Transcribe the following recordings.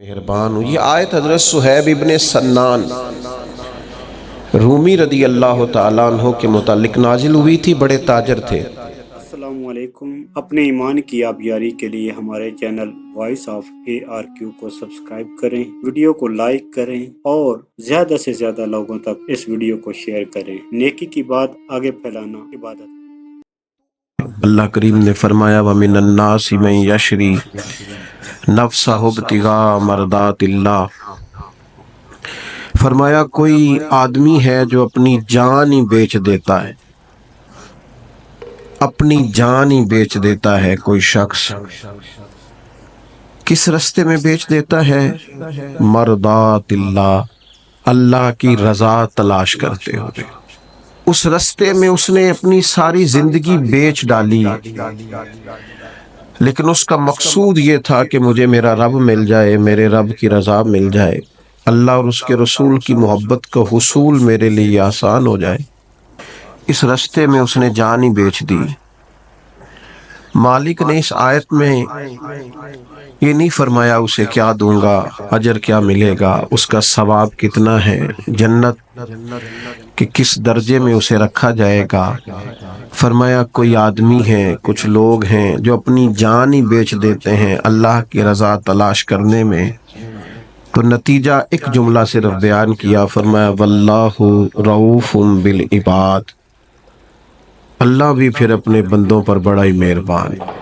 مہربان ہوں۔ یہ آیت حضرت صہیب ابن سنان رومی رضی اللہ تعالیٰ عنہ کے متعلق نازل ہوئی تھی۔ بڑے تاجر تھے۔ السلام علیکم۔ اپنے ایمان کی آبیاری کے لیے ہمارے چینل وائس آف ARQ کو سبسکرائب کریں، ویڈیو کو لائک کریں اور زیادہ سے زیادہ لوگوں تک اس ویڈیو کو شیئر کریں۔ نیکی کی بات آگے پھیلانا عبادت۔ اللہ کریم نے فرمایا وَمِنَ النَّاسِ مَن يَشْرِي نَفْسَهُ ابْتِغَاءَ مَرْضَاتِ اللَّهِ، فرمایا کوئی آدمی ہے جو اپنی جان ہی بیچ دیتا ہے، اپنی جان ہی بیچ دیتا ہے۔ کوئی شخص کس رستے میں بیچ دیتا ہے؟ مرضات اللہ، اللہ کی رضا تلاش کرتے ہوئے اس رستے میں اس نے اپنی ساری زندگی بیچ ڈالی، لیکن اس کا مقصود یہ تھا کہ مجھے میرا رب مل جائے، میرے رب کی رضا مل جائے، اللہ اور اس کے رسول کی محبت کا حصول میرے لیے آسان ہو جائے۔ اس رستے میں اس نے جان ہی بیچ دی۔ مالک نے اس آیت میں یہ نہیں فرمایا اسے کیا دوں گا، اجر کیا ملے گا، اس کا ثواب کتنا ہے، جنت کہ کس درجے میں اسے رکھا جائے گا۔ فرمایا کوئی آدمی ہے، کچھ لوگ ہیں جو اپنی جان ہی بیچ دیتے ہیں اللہ کی رضا تلاش کرنے میں۔ تو نتیجہ ایک جملہ صرف بیان کیا، فرمایا واللہ رؤوف بالعباد، اللہ بھی پھر اپنے بندوں پر بڑا ہی مہربان ہے۔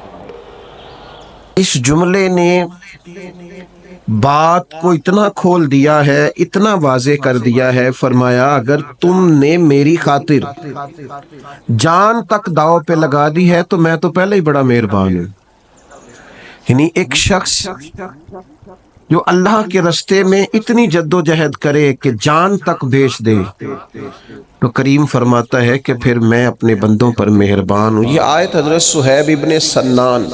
اس جملے نے بات کو اتنا کھول دیا ہے، اتنا واضح کر دیا ہے، فرمایا اگر تم نے میری خاطر جان تک داؤ پہ لگا دی ہے تو میں تو پہلے ہی بڑا مہربان ہوں۔ یعنی ایک شخص جو اللہ کے راستے میں اتنی جد و جہد کرے کہ جان تک بیچ دے، تو کریم فرماتا ہے کہ پھر میں اپنے بندوں پر مہربان ہوں۔ یہ آیت حضرت صہیب ابن سنان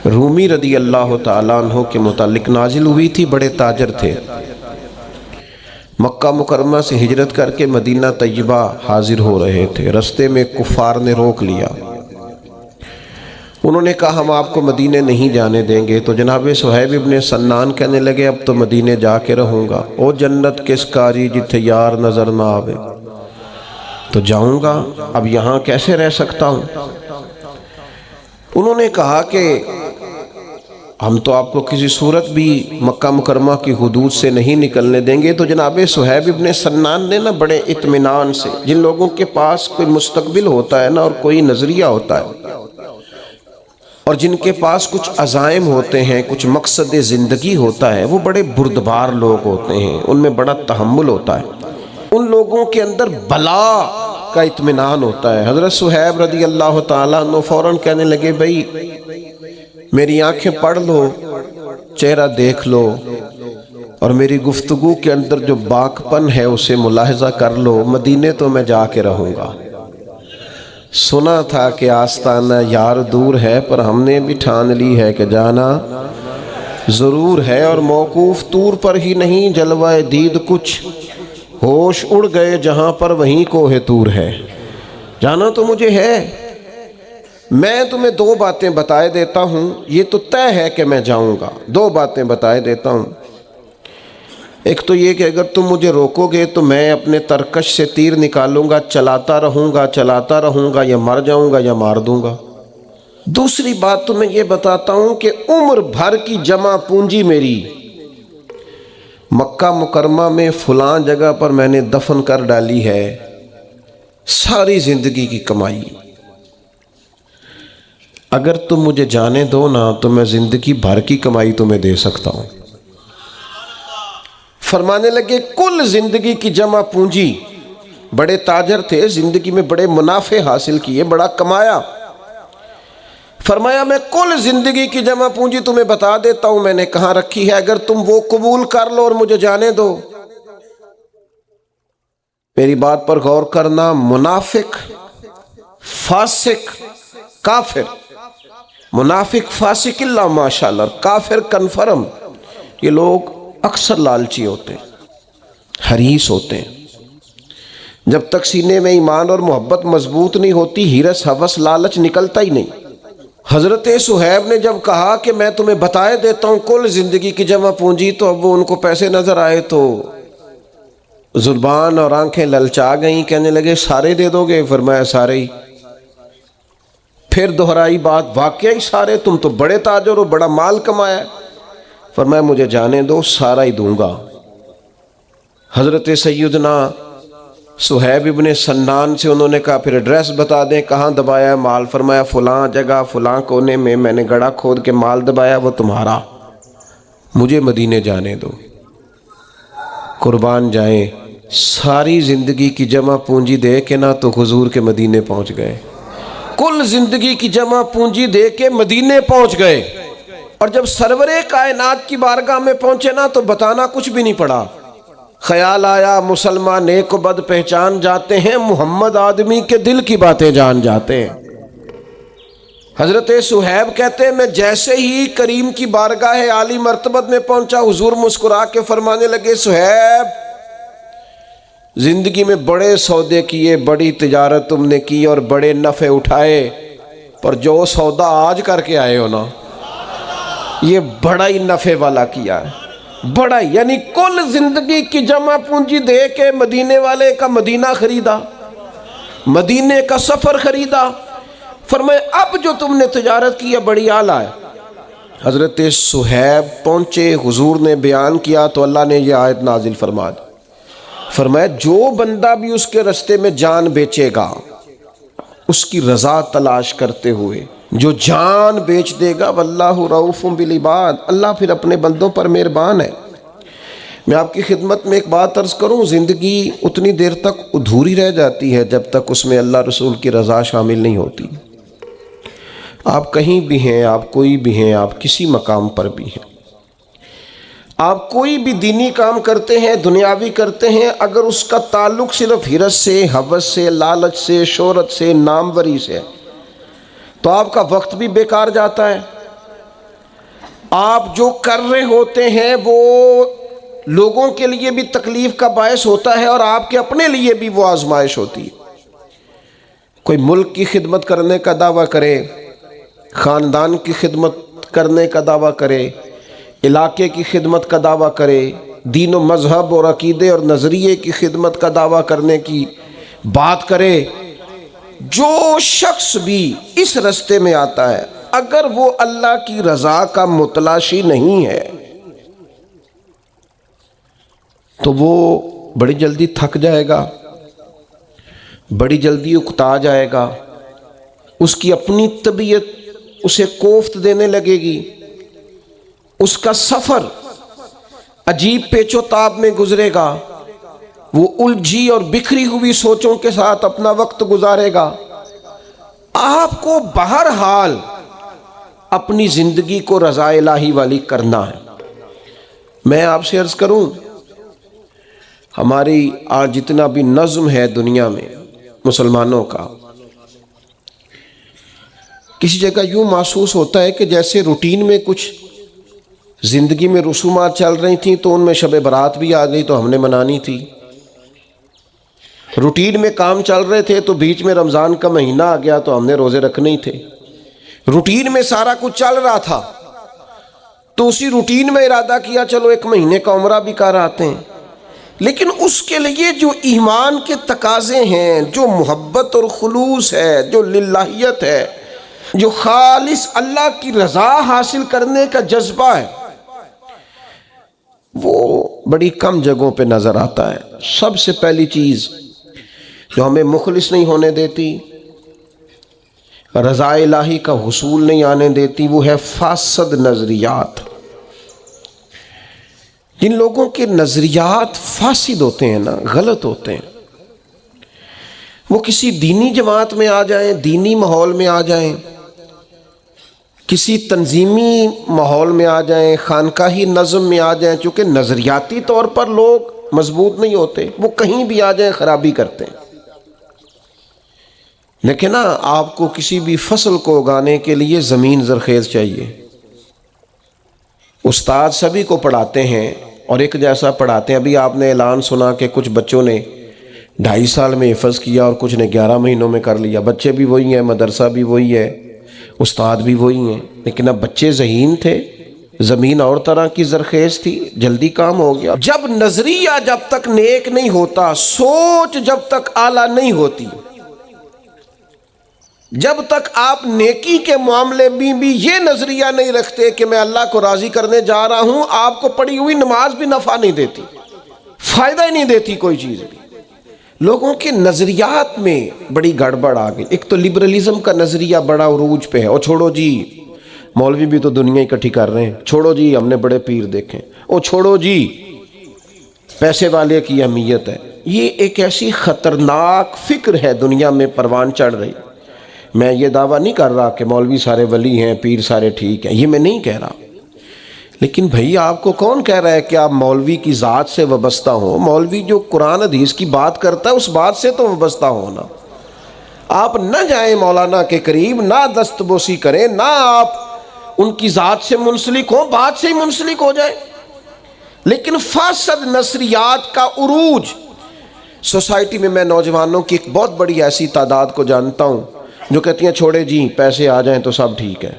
رومی رضی اللہ تعالیٰ عنہ کے متعلق نازل ہوئی تھی۔ بڑے تاجر تھے، مکہ مکرمہ سے ہجرت کر کے مدینہ طیبہ حاضر ہو رہے تھے۔ رستے میں کفار نے روک لیا، انہوں نے کہا ہم آپ کو مدینے نہیں جانے دیں گے۔ تو جناب صہیب ابن سنان کہنے لگے اب تو مدینے جا کے رہوں گا، او جنت کس کاری جتھے یار نظر نہ آوے، تو جاؤں گا، اب یہاں کیسے رہ سکتا ہوں۔ انہوں نے کہا کہ ہم تو آپ کو کسی صورت بھی مکہ مکرمہ کی حدود سے نہیں نکلنے دیں گے۔ تو جناب صہیب ابن سنان نے نا بڑے اطمینان سے، جن لوگوں کے پاس کوئی مستقبل ہوتا ہے نا اور کوئی نظریہ ہوتا ہے اور جن کے پاس کچھ عزائم ہوتے ہیں، کچھ مقصد زندگی ہوتا ہے، وہ بڑے بردبار لوگ ہوتے ہیں، ان میں بڑا تحمل ہوتا ہے، ان لوگوں کے اندر بلا کا اطمینان ہوتا ہے۔ حضرت صہیب رضی اللہ تعالیٰ عنہ فوراً کہنے لگے بھائی میری آنکھیں پڑھ لو، چہرہ دیکھ لو اور میری گفتگو کے اندر جو باکپن ہے اسے ملاحظہ کر لو، مدینے تو میں جا کے رہوں گا۔ سنا تھا کہ آستانہ یار دور ہے، پر ہم نے بھی ٹھان لی ہے کہ جانا ضرور ہے، اور موقوف طور پر ہی نہیں جلوہ دید کچھ ہوش اڑ گئے جہاں پر وہیں کوہ طور ہے۔ جانا تو مجھے ہے، میں تمہیں دو باتیں بتائے دیتا ہوں، یہ تو طے ہے کہ میں جاؤں گا، دو باتیں بتائے دیتا ہوں۔ ایک تو یہ کہ اگر تم مجھے روکو گے تو میں اپنے ترکش سے تیر نکالوں گا، چلاتا رہوں گا، یا مر جاؤں گا یا مار دوں گا۔ دوسری بات تو میں یہ بتاتا ہوں کہ عمر بھر کی جمع پونجی میری مکہ مکرمہ میں فلاں جگہ پر میں نے دفن کر ڈالی ہے، ساری زندگی کی کمائی، اگر تم مجھے جانے دو نا تو میں زندگی بھر کی کمائی تمہیں دے سکتا ہوں۔ فرمانے لگے کل زندگی کی جمع پونجی، بڑے تاجر تھے، زندگی میں بڑے منافع حاصل کیے، بڑا کمایا۔ فرمایا میں کل زندگی کی جمع پونجی تمہیں بتا دیتا ہوں میں نے کہاں رکھی ہے، اگر تم وہ قبول کر لو اور مجھے جانے دو۔ میری بات پر غور کرنا، منافق، فاسق، کافر، منافق فاسق اللہ ماشاءاللہ، کافر کنفرم، یہ لوگ اکثر لالچی ہوتے ہیں، حریص ہوتے ہیں۔ جب تک سینے میں ایمان اور محبت مضبوط نہیں ہوتی، ہرس، ہوس، لالچ نکلتا ہی نہیں۔ حضرت صہیب نے جب کہا کہ میں تمہیں بتائے دیتا ہوں کل زندگی کی جمع پونجی، تو اب وہ ان کو پیسے نظر آئے تو زبان اور آنکھیں للچا گئیں، کہنے لگے سارے دے دو گے؟ فرمایا سارے ہی۔ پھر دہرائی بات، واقعی سارے؟ تم تو بڑے تاجر ہو، بڑا مال کمایا ہے۔ فرمایا مجھے جانے دو، سارا ہی دوں گا۔ حضرت سیدنا صہیب ابن سنان سے انہوں نے کہا پھر ایڈریس بتا دیں، کہاں دبایا ہے مال؟ فرمایا فلاں جگہ فلاں کونے میں نے گڑھا کھود کے مال دبایا، وہ تمہارا، مجھے مدینے جانے دو۔ قربان جائیں، ساری زندگی کی جمع پونجی دے کے نہ تو حضور کے مدینے پہنچ گئے، کل زندگی کی جمع پونجی دے کے مدینے پہنچ گئے، اور جب سرور کائنات کی بارگاہ میں پہنچے نا تو بتانا کچھ بھی نہیں پڑا۔ خیال آیا مسلمان نیک و بد پہچان جاتے ہیں، محمد آدمی کے دل کی باتیں جان جاتے ہیں۔ حضرت صہیب کہتے ہیں میں جیسے ہی کریم کی بارگاہ عالی مرتبت میں پہنچا، حضور مسکرا کے فرمانے لگے صہیب زندگی میں بڑے سودے کیے، بڑی تجارت تم نے کی اور بڑے نفع اٹھائے، پر جو سودا آج کر کے آئے ہو نا، یہ بڑا ہی نفع والا کیا ہے، بڑا، یعنی کل زندگی کی جمع پونجی دے کے مدینے والے کا مدینہ خریدا، مدینے کا سفر خریدا۔ فرمائے اب جو تم نے تجارت کی ہے بڑی اعلیٰ ہے۔ حضرت صہیب پہنچے، حضور نے بیان کیا تو اللہ نے یہ آیت نازل فرما دی، فرمایا جو بندہ بھی اس کے رستے میں جان بیچے گا، اس کی رضا تلاش کرتے ہوئے جو جان بیچ دے گا، واللہ رؤوف بالعباد، اللہ پھر اپنے بندوں پر مہربان ہے۔ میں آپ کی خدمت میں ایک بات عرض کروں، زندگی اتنی دیر تک ادھوری رہ جاتی ہے جب تک اس میں اللہ رسول کی رضا شامل نہیں ہوتی۔ آپ کہیں بھی ہیں، آپ کوئی بھی ہیں، آپ کسی مقام پر بھی ہیں، آپ کوئی بھی دینی کام کرتے ہیں، دنیاوی کرتے ہیں، اگر اس کا تعلق صرف حرص سے، ہوس سے، لالچ سے، شہرت سے، ناموری سے، تو آپ کا وقت بھی بیکار جاتا ہے۔ آپ جو کر رہے ہوتے ہیں وہ لوگوں کے لیے بھی تکلیف کا باعث ہوتا ہے اور آپ کے اپنے لیے بھی وہ آزمائش ہوتی ہے۔ کوئی ملک کی خدمت کرنے کا دعویٰ کرے، خاندان کی خدمت کرنے کا دعویٰ کرے، علاقے کی خدمت کا دعویٰ کرے، دین و مذہب اور عقیدے اور نظریے کی خدمت کا دعویٰ کرنے کی بات کرے، جو شخص بھی اس رستے میں آتا ہے اگر وہ اللہ کی رضا کا متلاشی نہیں ہے تو وہ بڑی جلدی تھک جائے گا، بڑی جلدی اکتا جائے گا، اس کی اپنی طبیعت اسے کوفت دینے لگے گی، اس کا سفر عجیب پیچ و تاب میں گزرے گا، وہ الجھی اور بکھری ہوئی سوچوں کے ساتھ اپنا وقت گزارے گا۔ آپ کو بہرحال اپنی زندگی کو رضا الہی والی کرنا ہے۔ میں آپ سے عرض کروں، ہماری آج جتنا بھی نظم ہے دنیا میں مسلمانوں کا، کسی جگہ یوں محسوس ہوتا ہے کہ جیسے روٹین میں کچھ زندگی میں رسومات چل رہی تھیں تو ان میں شب برات بھی آ گئی تو ہم نے منانی تھی، روٹین میں کام چل رہے تھے تو بیچ میں رمضان کا مہینہ آ گیا تو ہم نے روزے رکھنے ہی تھے، روٹین میں سارا کچھ چل رہا تھا تو اسی روٹین میں ارادہ کیا چلو ایک مہینے کا عمرہ بھی کر آتے ہیں، لیکن اس کے لیے جو ایمان کے تقاضے ہیں، جو محبت اور خلوص ہے، جو للہیت ہے، جو خالص اللہ کی رضا حاصل کرنے کا جذبہ ہے، وہ بڑی کم جگہوں پہ نظر آتا ہے۔ سب سے پہلی چیز جو ہمیں مخلص نہیں ہونے دیتی، رضا الہی کا حصول نہیں آنے دیتی، وہ ہے فاسد نظریات۔ جن لوگوں کے نظریات فاسد ہوتے ہیں نا، غلط ہوتے ہیں، وہ کسی دینی جماعت میں آ جائیں، دینی ماحول میں آ جائیں، کسی تنظیمی ماحول میں آ جائیں، خانقاہی نظم میں آ جائیں، چونکہ نظریاتی طور پر لوگ مضبوط نہیں ہوتے، وہ کہیں بھی آ جائیں خرابی کرتے ہیں۔ لیکن نا آپ کو کسی بھی فصل کو اگانے کے لیے زمین زرخیز چاہیے۔ استاد سبھی کو پڑھاتے ہیں اور ایک جیسا پڑھاتے ہیں۔ ابھی آپ نے اعلان سنا کہ کچھ بچوں نے 2.5 سال میں حفظ کیا اور کچھ نے 11 مہینوں میں کر لیا۔ بچے بھی وہی ہیں، مدرسہ بھی وہی ہے، استاد بھی وہی ہیں، لیکن اب بچے ذہین تھے، زمین اور طرح کی زرخیز تھی، جلدی کام ہو گیا۔ جب نظریہ جب تک نیک نہیں ہوتا، سوچ جب تک اعلیٰ نہیں ہوتی، جب تک آپ نیکی کے معاملے میں بھی یہ نظریہ نہیں رکھتے کہ میں اللہ کو راضی کرنے جا رہا ہوں، آپ کو پڑھی ہوئی نماز بھی نفع نہیں دیتی، فائدہ ہی نہیں دیتی کوئی چیز بھی۔ لوگوں کے نظریات میں بڑی گڑبڑ آ گئی۔ ایک تو لبرلزم کا نظریہ بڑا عروج پہ ہے، اور چھوڑو جی مولوی بھی تو دنیا اکٹھی کر رہے ہیں، چھوڑو جی ہم نے بڑے پیر دیکھیں، او چھوڑو جی پیسے والے کی اہمیت ہے۔ یہ ایک ایسی خطرناک فکر ہے دنیا میں پروان چڑھ رہی۔ میں یہ دعویٰ نہیں کر رہا کہ مولوی سارے ولی ہیں، پیر سارے ٹھیک ہیں، یہ میں نہیں کہہ رہا، لیکن بھائی آپ کو کون کہہ رہا ہے کہ آپ مولوی کی ذات سے وابستہ ہوں؟ مولوی جو قرآن حدیث کی بات کرتا ہے اس بات سے تو وابستہ ہونا۔ آپ نہ جائیں مولانا کے قریب، نہ دست بوسی کریں، نہ آپ ان کی ذات سے منسلک ہوں، بات سے ہی منسلک ہو جائیں۔ لیکن فاسد نظریات کا عروج سوسائٹی میں نوجوانوں کی ایک بہت بڑی ایسی تعداد کو جانتا ہوں جو کہتی ہیں چھوڑے جی پیسے آ جائیں تو سب ٹھیک ہے،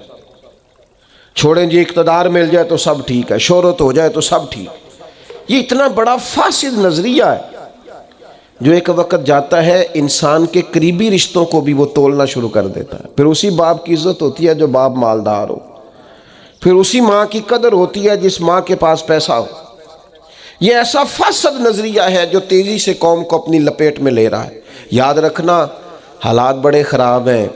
چھوڑیں جی اقتدار مل جائے تو سب ٹھیک ہے، شہرت ہو جائے تو سب ٹھیک۔ یہ اتنا بڑا فاسد نظریہ ہے جو ایک وقت جاتا ہے انسان کے قریبی رشتوں کو بھی وہ تولنا شروع کر دیتا ہے۔ پھر اسی باپ کی عزت ہوتی ہے جو باپ مالدار ہو، پھر اسی ماں کی قدر ہوتی ہے جس ماں کے پاس پیسہ ہو۔ یہ ایسا فاسد نظریہ ہے جو تیزی سے قوم کو اپنی لپیٹ میں لے رہا ہے۔ یاد رکھنا حالات بڑے خراب ہیں،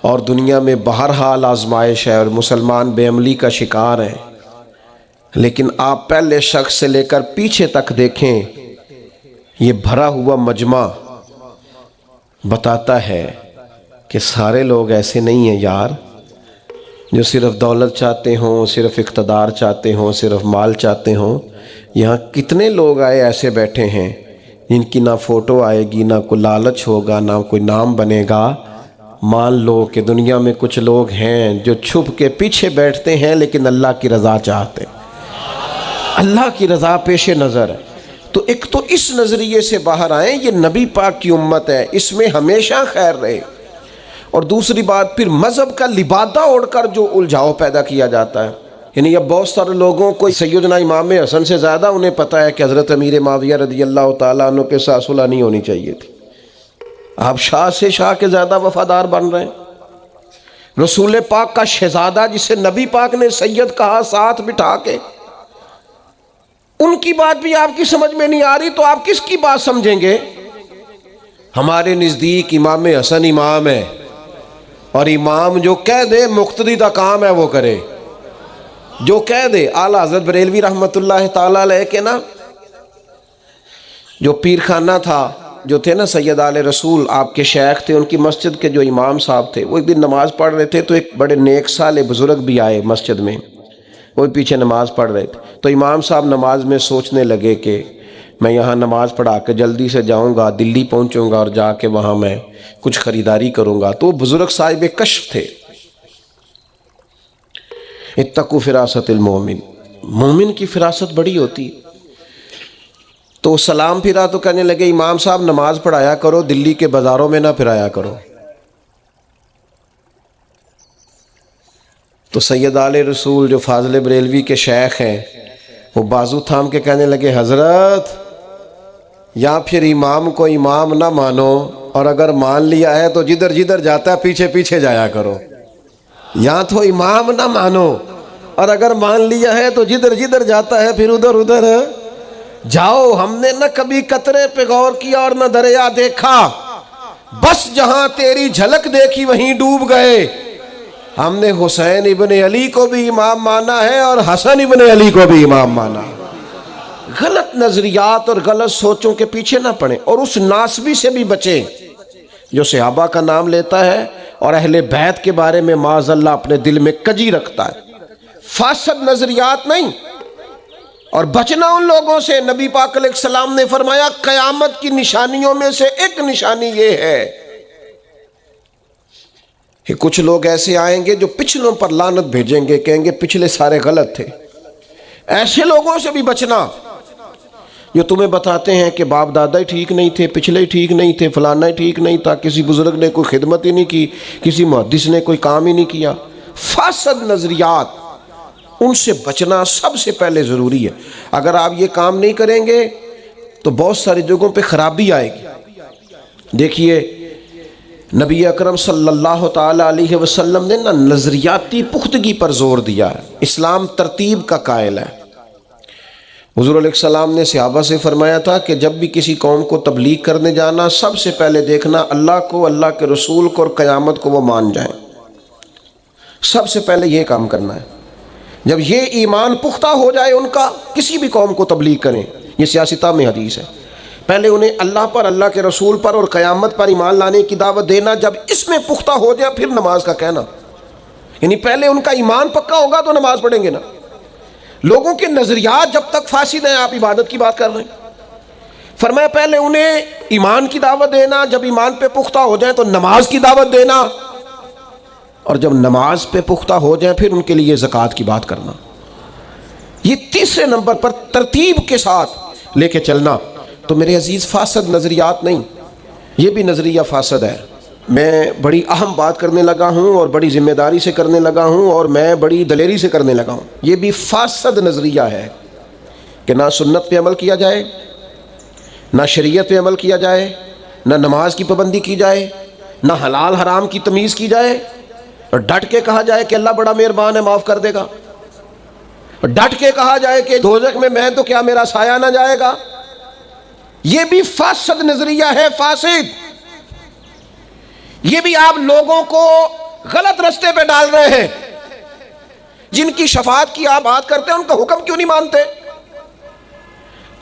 اور دنیا میں بہرحال آزمائش ہے، اور مسلمان بے عملی کا شکار ہیں، لیکن آپ پہلے شخص سے لے کر پیچھے تک دیکھیں، یہ بھرا ہوا مجمع بتاتا ہے کہ سارے لوگ ایسے نہیں ہیں یار، جو صرف دولت چاہتے ہوں، صرف اقتدار چاہتے ہوں، صرف مال چاہتے ہوں۔ یہاں کتنے لوگ آئے ایسے بیٹھے ہیں جن کی نہ فوٹو آئے گی، نہ کوئی لالچ ہوگا، نہ کوئی نام بنے گا۔ مان لو کہ دنیا میں کچھ لوگ ہیں جو چھپ کے پیچھے بیٹھتے ہیں لیکن اللہ کی رضا چاہتے ہیں، اللہ کی رضا پیش نظر ہے۔ تو ایک تو اس نظریے سے باہر آئیں، یہ نبی پاک کی امت ہے، اس میں ہمیشہ خیر رہے۔ اور دوسری بات، پھر مذہب کا لبادہ اوڑھ کر جو الجھاؤ پیدا کیا جاتا ہے، یعنی اب بہت سارے لوگوں کو سیدنا امام حسن سے زیادہ انہیں پتہ ہے کہ حضرت امیر معاویہ رضی اللہ تعالیٰ عنہ کے ساتھ صلح نہیں ہونی چاہیے تھی۔ آپ شاہ سے شاہ کے زیادہ وفادار بن رہے ہیں۔ رسول پاک کا شہزادہ جسے نبی پاک نے سید کہا ساتھ بٹھا کے، ان کی بات بھی آپ کی سمجھ میں نہیں آ رہی تو آپ کس کی بات سمجھیں گے؟ ہمارے نزدیک امام حسن امام ہے، اور امام جو کہہ دے مقتدی کا کام ہے وہ کرے، جو کہہ دے۔ اعلیٰ حضرت بریلوی رحمۃ اللہ تعالیٰ علیہ کے نا جو پیر خانہ تھا، جو تھے نا سید آل رسول، آپ کے شیخ تھے، ان کی مسجد کے جو امام صاحب تھے، وہ ایک دن نماز پڑھ رہے تھے تو ایک بڑے نیک صالح بزرگ بھی آئے مسجد میں، وہ پیچھے نماز پڑھ رہے تھے۔ تو امام صاحب نماز میں سوچنے لگے کہ میں یہاں نماز پڑھا کے جلدی سے جاؤں گا، دلی پہنچوں گا اور جا کے وہاں میں کچھ خریداری کروں گا۔ تو وہ بزرگ صاحب کشف تھے۔ اتقوا فراست المومن، مومن کی فراست بڑی ہوتی۔ تو سلام پھرا تو کہنے لگے امام صاحب نماز پڑھایا کرو، دلی کے بازاروں میں نہ پھرایا کرو۔ تو سید آل رسول جو فاضل بریلوی کے شیخ ہیں، وہ بازو تھام کے کہنے لگے حضرت یا پھر امام کو امام نہ مانو، اور اگر مان لیا ہے تو جدھر جدھر جاتا ہے پیچھے پیچھے جایا کرو۔ یا تو امام نہ مانو، اور اگر مان لیا ہے تو جدھر جدھر جاتا ہے پھر ادھر ادھر جاؤ۔ ہم نے نہ کبھی قطرے پہ غور کیا اور نہ دریا دیکھا، بس جہاں تیری جھلک دیکھی وہیں ڈوب گئے۔ ہم نے حسین ابن علی کو بھی امام مانا ہے اور حسن ابن علی کو بھی امام مانا۔ غلط نظریات اور غلط سوچوں کے پیچھے نہ پڑیں، اور اس ناسبی سے بھی بچیں جو صحابہ کا نام لیتا ہے اور اہل بیت کے بارے میں معاذ اللہ اپنے دل میں کجی رکھتا ہے۔ فاسد نظریات نہیں، اور بچنا ان لوگوں سے۔ نبی پاک علیہ السلام نے فرمایا قیامت کی نشانیوں میں سے ایک نشانی یہ ہے کہ کچھ لوگ ایسے آئیں گے جو پچھلوں پر لعنت بھیجیں گے، کہیں گے پچھلے سارے غلط تھے۔ ایسے لوگوں سے بھی بچنا جو تمہیں بتاتے ہیں کہ باپ دادا ہی ٹھیک نہیں تھے، پچھلے ہی ٹھیک نہیں تھے، فلانا ہی ٹھیک نہیں تھا، کسی بزرگ نے کوئی خدمت ہی نہیں کی، کسی محدث نے کوئی کام ہی نہیں کیا، فاسد نظریات، ان سے بچنا سب سے پہلے ضروری ہے۔ اگر آپ یہ کام نہیں کریں گے تو بہت ساری جگہوں پہ خرابی آئے گی۔ دیکھیے نبی اکرم صلی اللہ تعالی علیہ وسلم نے نظریاتی پختگی پر زور دیا ہے۔ اسلام ترتیب کا قائل ہے۔ حضور علیہ السلام نے صحابہ سے فرمایا تھا کہ جب بھی کسی قوم کو تبلیغ کرنے جانا، سب سے پہلے دیکھنا اللہ کو، اللہ کے رسول کو اور قیامت کو وہ مان جائیں۔ سب سے پہلے یہ کام کرنا ہے۔ جب یہ ایمان پختہ ہو جائے ان کا، کسی بھی قوم کو تبلیغ کریں، یہ سیاستہ میں حدیث ہے، پہلے انہیں اللہ پر، اللہ کے رسول پر اور قیامت پر ایمان لانے کی دعوت دینا۔ جب اس میں پختہ ہو جائے پھر نماز کا کہنا، یعنی پہلے ان کا ایمان پکا ہوگا تو نماز پڑھیں گے نا۔ لوگوں کے نظریات جب تک فاسد ہیں، آپ عبادت کی بات کر رہے ہیں۔ فرمایا پہلے انہیں ایمان کی دعوت دینا، جب ایمان پہ پختہ ہو جائے تو نماز کی دعوت دینا، اور جب نماز پہ پختہ ہو جائے پھر ان کے لیے زکوٰۃ کی بات کرنا۔ یہ تیسرے نمبر پر ترتیب کے ساتھ لے کے چلنا۔ تو میرے عزیز، فاسد نظریات نہیں، یہ بھی نظریہ فاسد ہے۔ میں بڑی اہم بات کرنے لگا ہوں اور بڑی ذمہ داری سے کرنے لگا ہوں اور میں بڑی دلیری سے کرنے لگا ہوں۔ یہ بھی فاسد نظریہ ہے کہ نہ سنت پہ عمل کیا جائے، نہ شریعت پہ عمل کیا جائے، نہ نماز کی پابندی کی جائے، نہ حلال حرام کی تمیز کی جائے، اور ڈٹ کے کہا جائے کہ اللہ بڑا مہربان ہے، معاف کر دے گا، اور ڈٹ کے کہا جائے کہ دوزخ میں تو کیا میرا سایہ نہ جائے گا۔ یہ بھی فاسد نظریہ ہے، فاسد۔ یہ بھی آپ لوگوں کو غلط رستے پہ ڈال رہے ہیں۔ جن کی شفاعت کی آپ بات کرتے ہیں ان کا حکم کیوں نہیں مانتے؟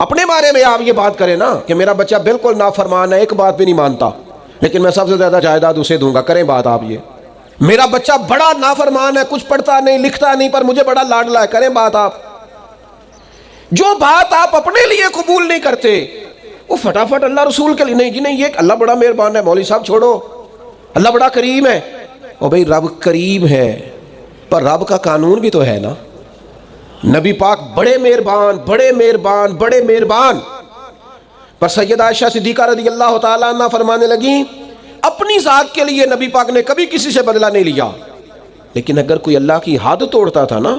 اپنے بارے میں آپ یہ بات کریں نا کہ میرا بچہ بالکل نافرمان ہے، ایک بات بھی نہیں مانتا، لیکن میں سب سے زیادہ جائیداد اسے دوں گا۔ کریں بات آپ یہ، میرا بچہ بڑا نافرمان ہے، کچھ پڑھتا نہیں لکھتا نہیں، پر مجھے بڑا لاڈلا ہے۔ کریں بات آپ۔ جو بات آپ اپنے لیے قبول نہیں کرتے وہ فٹافٹ اللہ رسول کے لیے نہیں، جی نہیں، یہ اللہ بڑا مہربان ہے، مولوی صاحب چھوڑو، اللہ بڑا کریم ہے۔ او بھئی رب کریم ہے، پر رب کا قانون بھی تو ہے نا۔ نبی پاک بڑے مہربان، بڑے مہربان، بڑے مہربان، پر سیدہ عائشہ صدیقہ رضی اللہ تعالیٰ عنہ فرمانے لگیں اپنی ذات کے لیے نبی پاک نے کبھی کسی سے بدلہ نہیں لیا، لیکن اگر کوئی اللہ کی حد توڑتا تھا نا،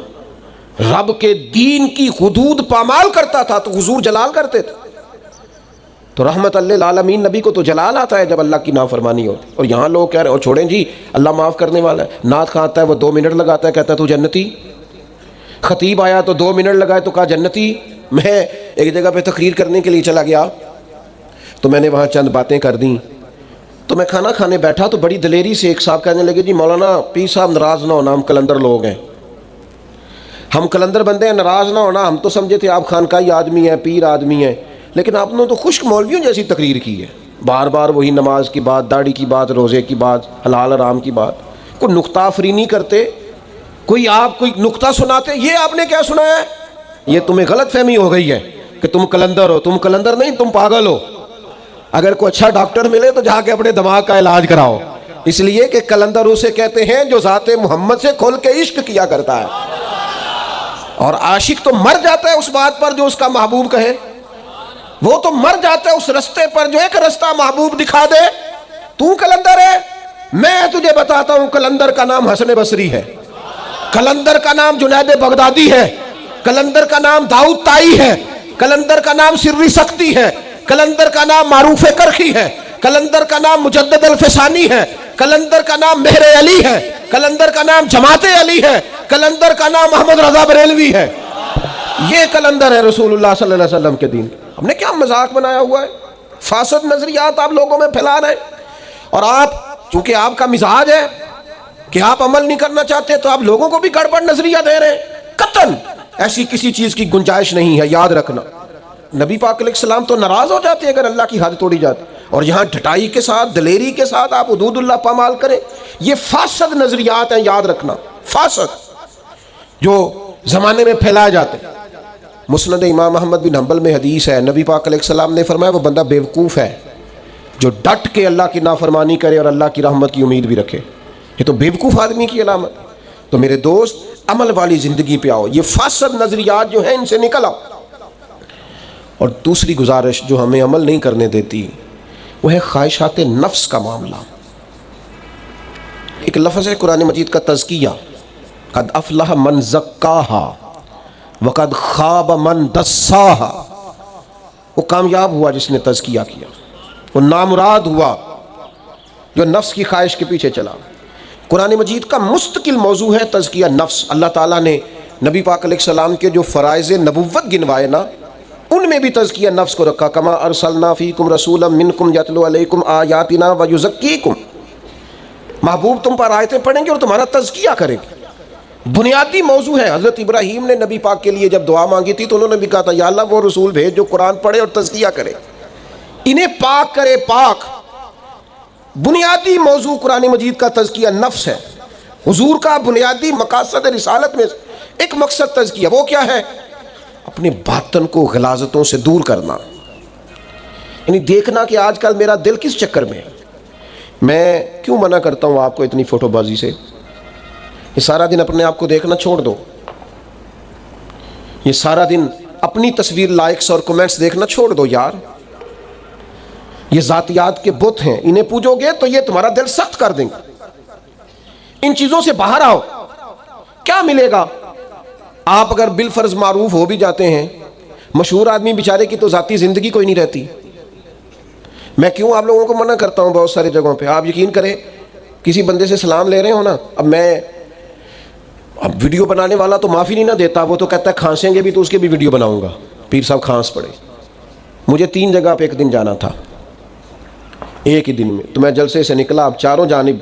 رب کے دین کی حدود پامال کرتا تھا تو حضور جلال کرتے تھے۔ تو رحمت للعالمین نبی کو تو جلال آتا ہے جب اللہ کی نافرمانی ہوتی، اور یہاں لوگ کہہ رہے ہیں چھوڑیں جی اللہ معاف کرنے والا ہے۔ نعت خواں آتا ہے وہ 2 منٹ لگاتا ہے، کہتا ہے تو جنتی۔ خطیب آیا تو 2 منٹ لگائے تو کہا جنتی۔ میں ایک جگہ پہ تقریر کرنے کے لیے چلا گیا تو میں نے وہاں چند باتیں کر دیں، تو میں کھانا کھانے بیٹھا تو بڑی دلیری سے ایک صاحب کہنے لگے جی مولانا پیر صاحب ناراض نہ ہونا، ہم کلندر لوگ ہیں، ہم کلندر بندے ہیں، ناراض نہ ہونا، ہم تو سمجھے تھے آپ خانقاہی آدمی ہیں، پیر آدمی ہیں، لیکن آپ نے تو خشک مولویوں جیسی تقریر کی ہے، بار بار وہی نماز کی بات، داڑھی کی بات، روزے کی بات، حلال حرام کی بات، کوئی نقطہ آفری نہیں کرتے، کوئی آپ کوئی نقطہ سناتے۔ یہ آپ نے کیا سنا ہے؟ یہ تمہیں غلط فہمی ہو گئی ہے کہ تم کلندر ہو۔ تم کلندر نہیں، تم پاگل ہو۔ اگر کوئی اچھا ڈاکٹر ملے تو جا کے اپنے دماغ کا علاج کراؤ، اس لیے کہ کلندر اسے کہتے ہیں جو ذات محمد سے کھل کے عشق کیا کرتا ہے، اور عاشق تو مر جاتا ہے اس بات پر جو اس کا محبوب کہے، وہ تو مر جاتا ہے اس رستے پر جو ایک رستہ محبوب دکھا دے۔ تو کلندر ہے، میں تجھے بتاتا ہوں کلندر کا نام حسن بصری ہے، کلندر کا نام جنید بغدادی ہے، کلندر کا نام داؤد طائی ہے، کلندر کا نام سری سختی ہے، کلندر کا نام معروف کرخی ہے، کلندر کا نام مجدد الفسانی ہے، کلندر کا نام مہر علی ہے، کلندر کا نام جماعت علی ہے، کلندر کا نام محمد رضا بریلوی ہے۔ یہ کلندر ہے رسول اللہ صلی اللہ علیہ وسلم کے دین۔ ہم نے کیا مذاق بنایا ہوا ہے؟ فاسد نظریات آپ لوگوں میں پھیلا رہے ہیں، اور آپ چونکہ آپ کا مزاج ہے کہ آپ عمل نہیں کرنا چاہتے تو آپ لوگوں کو بھی گڑبڑ نظریہ دے رہے ہیں۔ قطعاً ایسی کسی چیز کی گنجائش نہیں ہے، یاد رکھنا۔ نبی پاک علیہ السلام تو ناراض ہو جاتے اگر اللہ کی حد توڑی جاتی، اور یہاں ڈھٹائی کے ساتھ، دلیری کے ساتھ آپ حدود اللہ پامال کریں۔ یہ فاسد نظریات ہیں، یاد رکھنا، فاسد جو زمانے میں پھیلائے جاتے ہیں۔ مسند امام احمد بن حنبل میں حدیث ہے، نبی پاک علیہ السلام نے فرمایا وہ بندہ بیوقوف ہے جو ڈٹ کے اللہ کی نافرمانی کرے اور اللہ کی رحمت کی امید بھی رکھے۔ یہ تو بیوقوف آدمی کی علامت۔ تو میرے دوست عمل والی زندگی پہ آؤ، یہ فاسد نظریات جو ہیں ان سے نکل آؤ۔ اور دوسری گزارش جو ہمیں عمل نہیں کرنے دیتی وہ ہے خواہشات نفس کا معاملہ۔ ایک لفظ ہے قرآن مجید کا تزکیہ، قد افلح من زکاہا وقد خاب من دساہا۔ وہ کامیاب ہوا جس نے تزکیہ کیا، وہ نامراد ہوا جو نفس کی خواہش کے پیچھے چلا۔ قرآن مجید کا مستقل موضوع ہے تزکیہ نفس۔ اللہ تعالیٰ نے نبی پاک علیہ السلام کے جو فرائض نبوت گنوائے نا، ان میں بھی تزکیہ نفس کو رکھا۔ کما ارسلنا فیکم رسولا منکم یتلو علیکم آیاتنا ویزکیکم۔ محبوب تم پر آیتیں پڑھیں گے اور تمہارا تزکیہ کریں گے۔ بنیادی موضوع ہے۔ حضرت ابراہیم نے نبی پاک کے لیے جب دعا مانگی تھی تو انہوں نے بھی کہا تھا یا اللہ وہ رسول بھیج جو قرآن پڑھے اور تزکیہ کرے، انہیں پاک کرے پاک۔ بنیادی موضوع قرآن مجید کا تزکیہ نفس ہے۔ حضور کا بنیادی مقاصد رسالت میں ایک مقصد تزکیہ، وہ کیا ہے؟ اپنے باطن کو غلاظتوں سے دور کرنا، یعنی دیکھنا کہ آج کل میرا دل کس چکر میں ہے۔ میں کیوں منع کرتا ہوں آپ کو اتنی فوٹو بازی سے؟ یہ سارا دن اپنے آپ کو دیکھنا چھوڑ دو، یہ سارا دن اپنی تصویر لائکس اور کمنٹس دیکھنا چھوڑ دو یار۔ یہ ذاتیات کے بت ہیں، انہیں پوجو گے تو یہ تمہارا دل سخت کر دیں گے۔ ان چیزوں سے باہر آؤ۔ کیا ملے گا؟ آپ اگر بالفرض معروف ہو بھی جاتے ہیں، مشہور آدمی بیچارے کی تو ذاتی زندگی کوئی نہیں رہتی۔ میں کیوں آپ لوگوں کو منع کرتا ہوں بہت ساری جگہوں پہ؟ آپ یقین کریں، کسی بندے سے سلام لے رہے ہو نا، اب ویڈیو بنانے والا تو معافی نہیں نہ دیتا، وہ تو کہتا ہے کھانسیں گے بھی تو اس کے بھی ویڈیو بناؤں گا، پیر صاحب کھانس پڑے۔ مجھے 3 جگہ پہ ایک دن جانا تھا ایک ہی دن میں، تو میں جلسے سے نکلا، اب چاروں جانب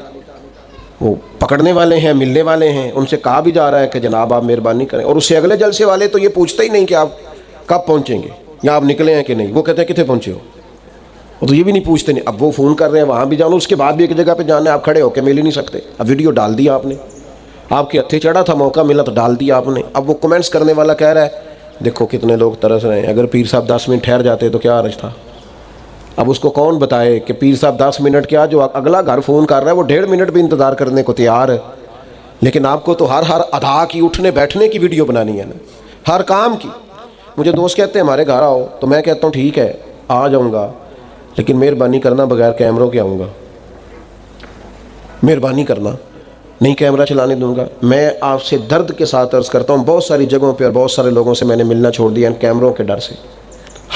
وہ پکڑنے والے ہیں، ملنے والے ہیں، ان سے کہا بھی جا رہا ہے کہ جناب آپ مہربانی کریں، اور اس سے اگلے جلسے والے تو یہ پوچھتے ہی نہیں کہ آپ کب پہنچیں گے یا آپ نکلے ہیں کہ نہیں، وہ کہتے ہیں کتنے پہنچے ہو، وہ تو یہ بھی نہیں پوچھتے نہیں۔ اب وہ فون کر رہے ہیں وہاں بھی جانا، اس کے بعد بھی ایک جگہ پہ جانا ہے، آپ کھڑے ہو کے مل ہی نہیں سکتے۔ اب ویڈیو ڈال دیا آپ نے، آپ کے ہتھے چڑھا تھا، موقع ملا تو ڈال دیا آپ نے۔ اب وہ کمنٹس کرنے والا کہہ رہا ہے دیکھو کتنے لوگ ترس رہے ہیں، اگر پیر صاحب 10 منٹ ٹھہر جاتے تو کیا حرج تھا۔ اب اس کو کون بتائے کہ پیر صاحب 10 منٹ کیا، جو اگلا گھر فون کر رہا ہے وہ 1.5 منٹ بھی انتظار کرنے کو تیار ہے، لیکن آپ کو تو ہر ادا کی اٹھنے بیٹھنے کی ویڈیو بنانی ہے نا، ہر کام کی۔ مجھے دوست کہتے ہیں ہمارے گھر آؤ، تو میں کہتا ہوں ٹھیک ہے آ جاؤں گا، لیکن مہربانی کرنا بغیر کیمروں کے آؤں گا، مہربانی کرنا، نہیں کیمرہ چلانے دوں گا۔ میں آپ سے درد کے ساتھ عرض کرتا ہوں، بہت ساری جگہوں پہ اور بہت سارے لوگوں سے میں نے ملنا چھوڑ دیا ان کیمروں کے ڈر سے۔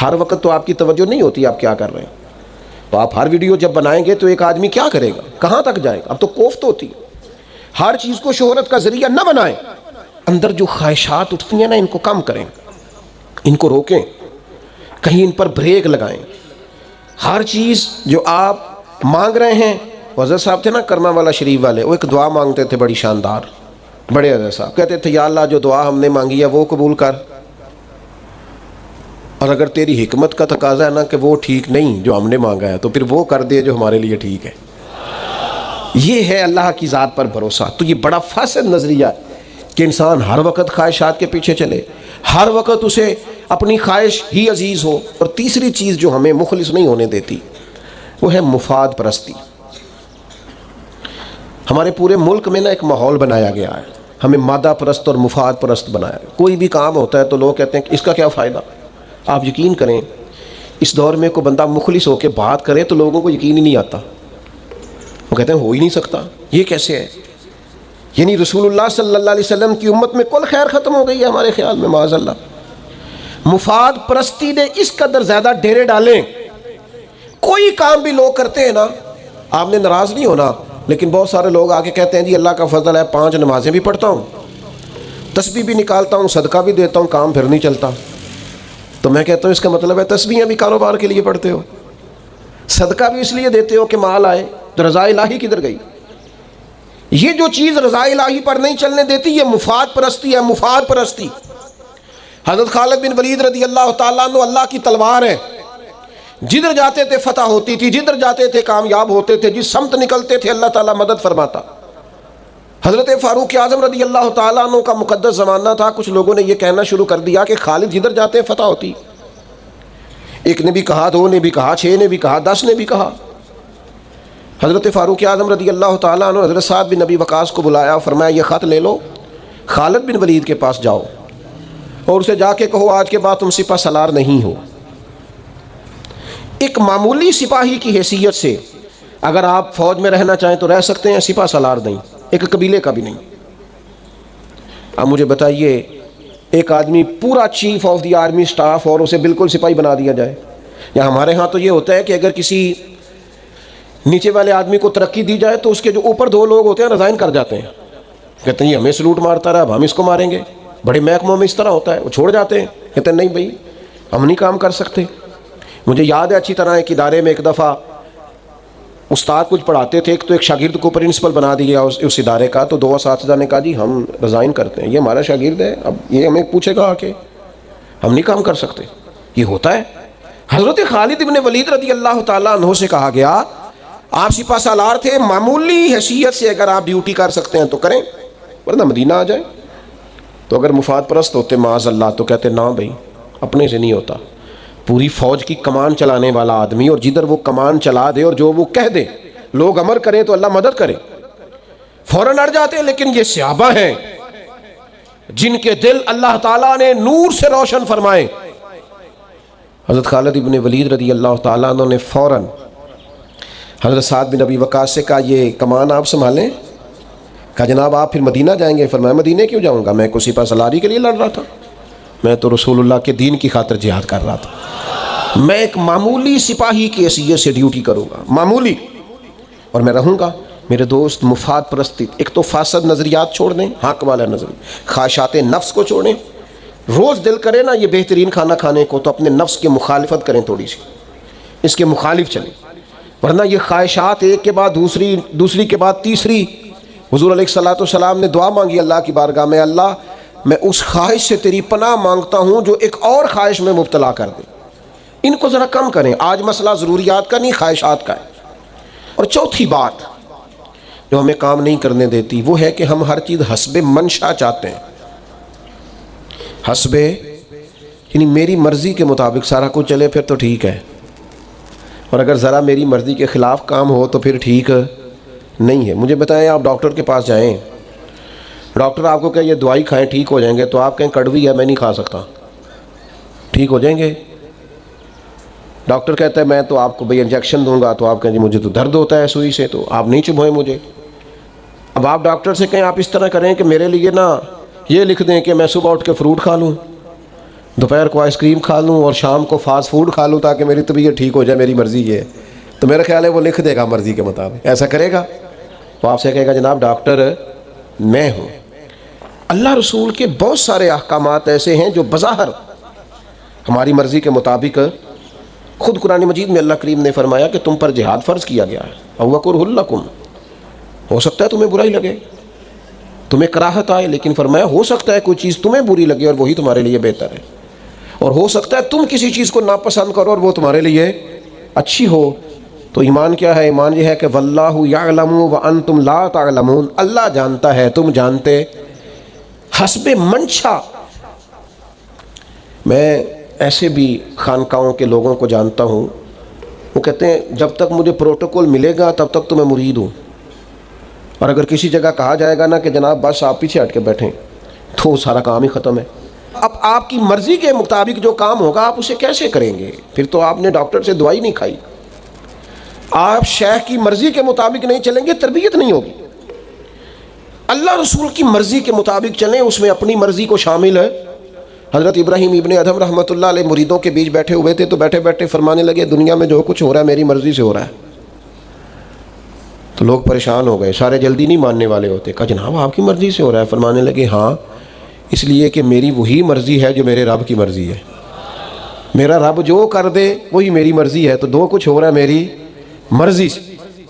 ہر وقت تو آپ کی توجہ نہیں ہوتی آپ کیا کر رہے ہیں، تو آپ ہر ویڈیو جب بنائیں گے تو ایک آدمی کیا کرے گا، کہاں تک جائے گا؟ اب تو کوفت ہوتی۔ ہر چیز کو شہرت کا ذریعہ نہ بنائیں، اندر جو خواہشات اٹھتی ہیں نا ان کو کم کریں، ان کو روکیں، کہیں ان پر بریک لگائیں۔ ہر چیز جو آپ مانگ رہے ہیں، حضرت صاحب تھے نا کرما والا شریف والے، وہ ایک دعا مانگتے تھے بڑی شاندار، بڑے حضرت صاحب کہتے تھے یا اللہ جو دعا ہم نے مانگی ہے وہ قبول کر، اور اگر تیری حکمت کا تقاضا ہے نا کہ وہ ٹھیک نہیں جو ہم نے مانگا ہے تو پھر وہ کر دے جو ہمارے لیے ٹھیک ہے۔ یہ ہے اللہ کی ذات پر بھروسہ۔ تو یہ بڑا فاسد نظریہ ہے کہ انسان ہر وقت خواہشات کے پیچھے چلے، ہر وقت اسے اپنی خواہش ہی عزیز ہو۔ اور تیسری چیز جو ہمیں مخلص نہیں ہونے دیتی وہ ہے مفاد پرستی۔ ہمارے پورے ملک میں نا ایک ماحول بنایا گیا ہے، ہمیں مادہ پرست اور مفاد پرست بنایا گیا۔ کوئی بھی کام ہوتا ہے تو لوگ کہتے ہیں کہ اس کا کیا فائدہ۔ آپ یقین کریں اس دور میں کوئی بندہ مخلص ہو کے بات کرے تو لوگوں کو یقین ہی نہیں آتا، وہ کہتے ہیں ہو ہی نہیں سکتا، یہ کیسے ہے؟ یعنی رسول اللہ صلی اللہ علیہ وسلم کی امت میں کل خیر ختم ہو گئی ہے ہمارے خیال میں، معاذ اللہ۔ مفاد پرستی نے اس قدر زیادہ ڈیرے ڈالیں، کوئی کام بھی لوگ کرتے ہیں نا، آپ نے ناراض نہیں ہونا، لیکن بہت سارے لوگ آ کے کہتے ہیں جی اللہ کا فضل ہے 5 نمازیں بھی پڑھتا ہوں، تسبیح بھی نکالتا ہوں، صدقہ بھی دیتا ہوں، کام پھر نہیں چلتا۔ تو میں کہتا ہوں اس کا مطلب ہے تسبیحیں بھی کاروبار کے لیے پڑھتے ہو، صدقہ بھی اس لیے دیتے ہو کہ مال آئے، تو رضا الہی کدھر گئی؟ یہ جو چیز رضا الہی پر نہیں چلنے دیتی یہ مفاد پرستی ہے، مفاد پرستی۔ حضرت خالد بن ولید رضی اللہ تعالیٰ عنہ اللہ کی تلوار ہے، جدھر جاتے تھے فتح ہوتی تھی، جدھر جاتے تھے کامیاب ہوتے تھے، جس سمت نکلتے تھے اللہ تعالیٰ مدد فرماتا۔ حضرت فاروق اعظم رضی اللہ تعالیٰ عنہ کا مقدس زمانہ تھا، کچھ لوگوں نے یہ کہنا شروع کر دیا کہ خالد جدھر جاتے ہیں فتح ہوتی۔ ایک نے بھی کہا، 2 نے بھی کہا، 6 نے بھی کہا، 10 نے بھی کہا۔ حضرت فاروق اعظم رضی اللہ تعالیٰ عنہ حضرت سعد بن نبی وقاص کو بلایا، فرمایا یہ خط لے لو، خالد بن ولید کے پاس جاؤ اور اسے جا کے کہو آج کے بعد تم سپہ سالار نہیں ہو، ایک معمولی سپاہی کی حیثیت سے اگر آپ فوج میں رہنا چاہیں تو رہ سکتے ہیں، سپہ سالار نہیں، ایک قبیلے کا بھی نہیں۔ اب مجھے بتائیے ایک آدمی پورا chief of the army staff اور اسے بالکل سپاہی بنا دیا جائے، یا ہمارے ہاں تو یہ ہوتا ہے کہ اگر کسی نیچے والے آدمی کو ترقی دی جائے تو اس کے جو اوپر دو لوگ ہوتے ہیں ریزائن کر جاتے ہیں، کہتے ہیں یہ ہمیں سلوٹ مارتا رہا، اب ہم اس کو ماریں گے۔ بڑے محکموں میں اس طرح ہوتا ہے، وہ چھوڑ جاتے ہیں، کہتے ہیں نہیں بھائی ہم نہیں کام کر سکتے۔ مجھے یاد ہے اچھی طرح ایک ادارے میں ایک دفعہ استاد کچھ پڑھاتے تھے، تو ایک شاگرد کو پرنسپل بنا دیا اس ادارے کا، تو 2 اساتذہ نے کہا جی ہم ریزائن کرتے ہیں، یہ ہمارا شاگرد ہے، اب یہ ہمیں پوچھے گا کہ ہم نہیں کام کر سکتے۔ یہ ہوتا ہے۔ حضرت خالد ابن ولید رضی اللہ تعالیٰ عنہ سے کہا گیا آپ سپہ سالار تھے، معمولی حیثیت سے اگر آپ ڈیوٹی کر سکتے ہیں تو کریں، ورنہ مدینہ آ جائیں۔ تو اگر مفاد پرست ہوتے معاذ اللہ تو کہتے نہ بھائی اپنے سے نہیں ہوتا، پوری فوج کی کمان چلانے والا آدمی، اور جدھر وہ کمان چلا دے اور جو وہ کہہ دے لوگ امر کریں تو اللہ مدد کرے، فوراً اڑ جاتے ہیں۔ لیکن یہ صحابہ ہیں جن کے دل اللہ تعالیٰ نے نور سے روشن فرمائے۔ حضرت خالد ابن ولید رضی اللہ تعالیٰ عنہ نے فوراً حضرت سعد بن ابی وقاص سے کہا یہ کمان آپ سنبھالیں۔ کہا جناب آپ پھر مدینہ جائیں گے؟ فرمایا مدینہ کیوں جاؤں گا، میں کوئی سپہ سالاری کے لیے لڑ رہا تھا، میں تو رسول اللہ کے دین کی خاطر جہاد کر رہا تھا، میں ایک معمولی سپاہی کی حیثیت سے ڈیوٹی کروں گا، معمولی، اور میں رہوں گا۔ میرے دوست مفاد پرستی، ایک تو فاسد نظریات چھوڑ دیں، حق والا نظریہ، خواہشات نفس کو چھوڑیں۔ روز دل کرے نا یہ بہترین کھانا کھانے کو تو اپنے نفس کی مخالفت کریں، تھوڑی سی اس کے مخالف چلیں، ورنہ یہ خواہشات ایک کے بعد دوسری، دوسری کے بعد تیسری۔ حضور علیہ الصلوۃ والسلام نے دعا مانگی اللہ کی بارگاہ میں، اللہ میں اس خواہش سے تیری پناہ مانگتا ہوں جو ایک اور خواہش میں مبتلا کر دے۔ ان کو ذرا کم کریں، آج مسئلہ ضروریات کا نہیں خواہشات کا ہے۔ اور چوتھی بات جو ہمیں کام نہیں کرنے دیتی وہ ہے کہ ہم ہر چیز حسب منشا چاہتے ہیں، حسب یعنی میری مرضی کے مطابق سارا کچھ چلے پھر تو ٹھیک ہے، اور اگر ذرا میری مرضی کے خلاف کام ہو تو پھر ٹھیک نہیں ہے۔ مجھے بتائیں آپ ڈاکٹر کے پاس جائیں، ڈاکٹر آپ کو کہ یہ دوائی کھائیں ٹھیک ہو جائیں گے، تو آپ کہیں کڑوی ہے میں نہیں کھا سکتا، ٹھیک ہو جائیں گے؟ ڈاکٹر کہتا ہے میں تو آپ کو بھئی انجیکشن دوں گا، تو آپ کہیں جی مجھے تو درد ہوتا ہے سوئی سے، تو آپ نہیں چبھوئیں مجھے۔ اب آپ ڈاکٹر سے کہیں آپ اس طرح کریں کہ میرے لیے نا یہ لکھ دیں کہ میں صبح اٹھ کے فروٹ کھا لوں، دوپہر کو آئس کریم کھا لوں اور شام کو فاسٹ فوڈ کھا لوں تاکہ میری طبیعت ٹھیک ہو جائے، میری مرضی یہ ہے، تو میرا خیال ہے وہ لکھ دے گا مرضی کے مطابق۔ ایسا کرے گا؟ وہ آپ سے کہے گا جناب ڈاکٹر میں ہوں۔ اللہ رسول کے بہت سارے احکامات ایسے ہیں جو بظاہر ہماری مرضی کے مطابق، خود قرآن مجید میں اللہ کریم نے فرمایا کہ تم پر جہاد فرض کیا گیا ہے، او کرہ لکم، ہو سکتا ہے تمہیں برائی لگے، تمہیں کراہت آئے، لیکن فرمایا ہو سکتا ہے کوئی چیز تمہیں بری لگے اور وہی تمہارے لیے بہتر ہے، اور ہو سکتا ہے تم کسی چیز کو ناپسند کرو اور وہ تمہارے لیے اچھی ہو۔ تو ایمان کیا ہے؟ ایمان یہ ہے کہ واللہ یعلم وانتم لا تعلمون، اللہ جانتا ہے تم جانتے۔ حسب منشا، میں ایسے بھی خانقاہوں کے لوگوں کو جانتا ہوں، وہ کہتے ہیں جب تک مجھے پروٹوکول ملے گا تب تک تو میں مرید ہوں، اور اگر کسی جگہ کہا جائے گا نا کہ جناب بس آپ پیچھے ہٹ کے بیٹھیں تو سارا کام ہی ختم ہے۔ اب آپ کی مرضی کے مطابق جو کام ہوگا آپ اسے کیسے کریں گے؟ پھر تو آپ نے ڈاکٹر سے دوائی نہیں کھائی۔ آپ شیخ کی مرضی کے مطابق نہیں چلیں گے تربیت نہیں ہوگی۔ اللہ رسول کی مرضی کے مطابق چلیں، اس میں اپنی مرضی کو شامل ہے۔ حضرت ابراہیم ابن ادھم رحمۃ اللہ علیہ مریدوں کے بیچ بیٹھے ہوئے تھے، تو بیٹھے بیٹھے فرمانے لگے دنیا میں جو کچھ ہو رہا ہے میری مرضی سے ہو رہا ہے۔ تو لوگ پریشان ہو گئے، سارے جلدی نہیں ماننے والے ہوتے۔ کہا جناب آپ کی مرضی سے ہو رہا ہے؟ فرمانے لگے ہاں، اس لیے کہ میری وہی مرضی ہے جو میرے رب کی مرضی ہے، میرا رب جو کر دے وہی میری مرضی ہے، تو جو کچھ ہو رہا ہے میری مرضی سے۔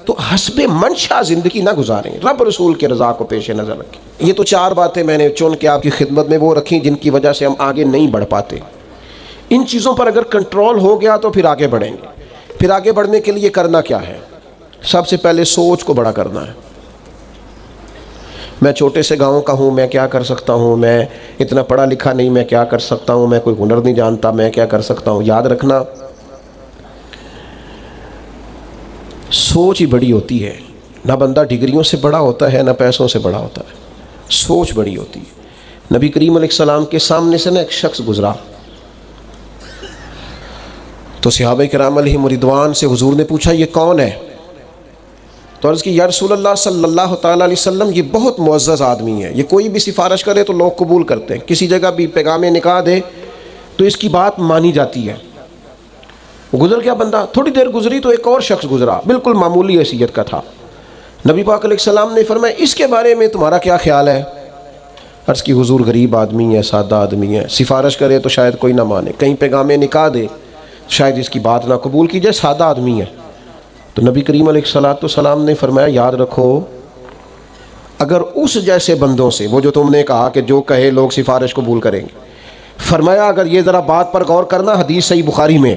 تو حسب منشا زندگی نہ گزاریں، رب رسول کے رضا کو پیش نظر رکھیں۔ یہ تو 4 باتیں میں نے چن کے آپ کی خدمت میں وہ رکھیں جن کی وجہ سے ہم آگے نہیں بڑھ پاتے۔ ان چیزوں پر اگر کنٹرول ہو گیا تو پھر آگے بڑھیں گے۔ پھر آگے بڑھنے کے لیے کرنا کیا ہے؟ سب سے پہلے سوچ کو بڑا کرنا ہے۔ میں چھوٹے سے گاؤں کا ہوں، میں کیا کر سکتا ہوں؟ میں اتنا پڑھا لکھا نہیں، میں کیا کر سکتا ہوں؟ میں کوئی ہنر نہیں جانتا، میں کیا کر سکتا ہوں؟ یاد رکھنا سوچ ہی بڑی ہوتی ہے۔ نہ بندہ ڈگریوں سے بڑا ہوتا ہے، نہ پیسوں سے بڑا ہوتا ہے، سوچ بڑی ہوتی ہے۔ نبی کریم علیہ السلام کے سامنے سے نا ایک شخص گزرا، تو صحابہ کرام علیہم رضوان سے حضور نے پوچھا یہ کون ہے؟ تو عرض کی یا رسول اللہ صلی اللہ تعالیٰ علیہ وسلم یہ بہت معزز آدمی ہے، یہ کوئی بھی سفارش کرے تو لوگ قبول کرتے ہیں، کسی جگہ بھی پیغام نکاح دے تو اس کی بات مانی جاتی ہے۔ گزر گیا بندہ، تھوڑی دیر گزری تو ایک اور شخص گزرا، بالکل معمولی حیثیت کا تھا۔ نبی پاک علیہ السلام نے فرمایا اس کے بارے میں تمہارا کیا خیال ہے؟ عرض کی حضور غریب آدمی ہے، سادہ آدمی ہے، سفارش کرے تو شاید کوئی نہ مانے، کہیں پیغام نکاح دے شاید اس کی بات نہ قبول کی جائے، سادہ آدمی ہے۔ تو نبی کریم علیہ السلام نے فرمایا یاد رکھو اگر اس جیسے بندوں سے، وہ جو تم نے کہا کہ جو کہے لوگ سفارش قبول کریں گے، فرمایا اگر یہ ذرا بات پر غور کرنا، حدیث صحیح بخاری میں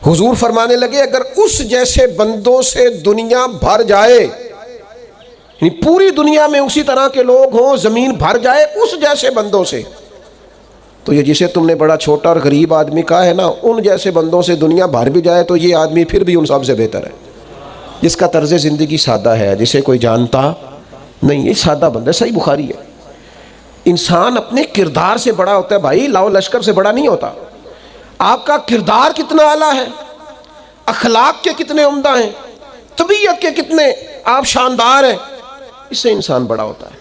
حضور فرمانے لگے اگر اس جیسے بندوں سے دنیا بھر جائے، یعنی پوری دنیا میں اسی طرح کے لوگ ہوں، زمین بھر جائے اس جیسے بندوں سے، تو یہ جسے تم نے بڑا چھوٹا اور غریب آدمی کہا ہے نا، ان جیسے بندوں سے دنیا بھر بھی جائے تو یہ آدمی پھر بھی ان سب سے بہتر ہے، جس کا طرز زندگی سادہ ہے، جسے کوئی جانتا نہیں، یہ سادہ بندہ ہے۔ صحیح بخاری ہے۔ انسان اپنے کردار سے بڑا ہوتا ہے بھائی، لاؤ لشکر سے بڑا نہیں ہوتا۔ آپ کا کردار کتنا اعلیٰ ہے، اخلاق کے کتنے عمدہ ہیں، طبیعت کے کتنے آپ شاندار ہیں، اس سے انسان بڑا ہوتا ہے۔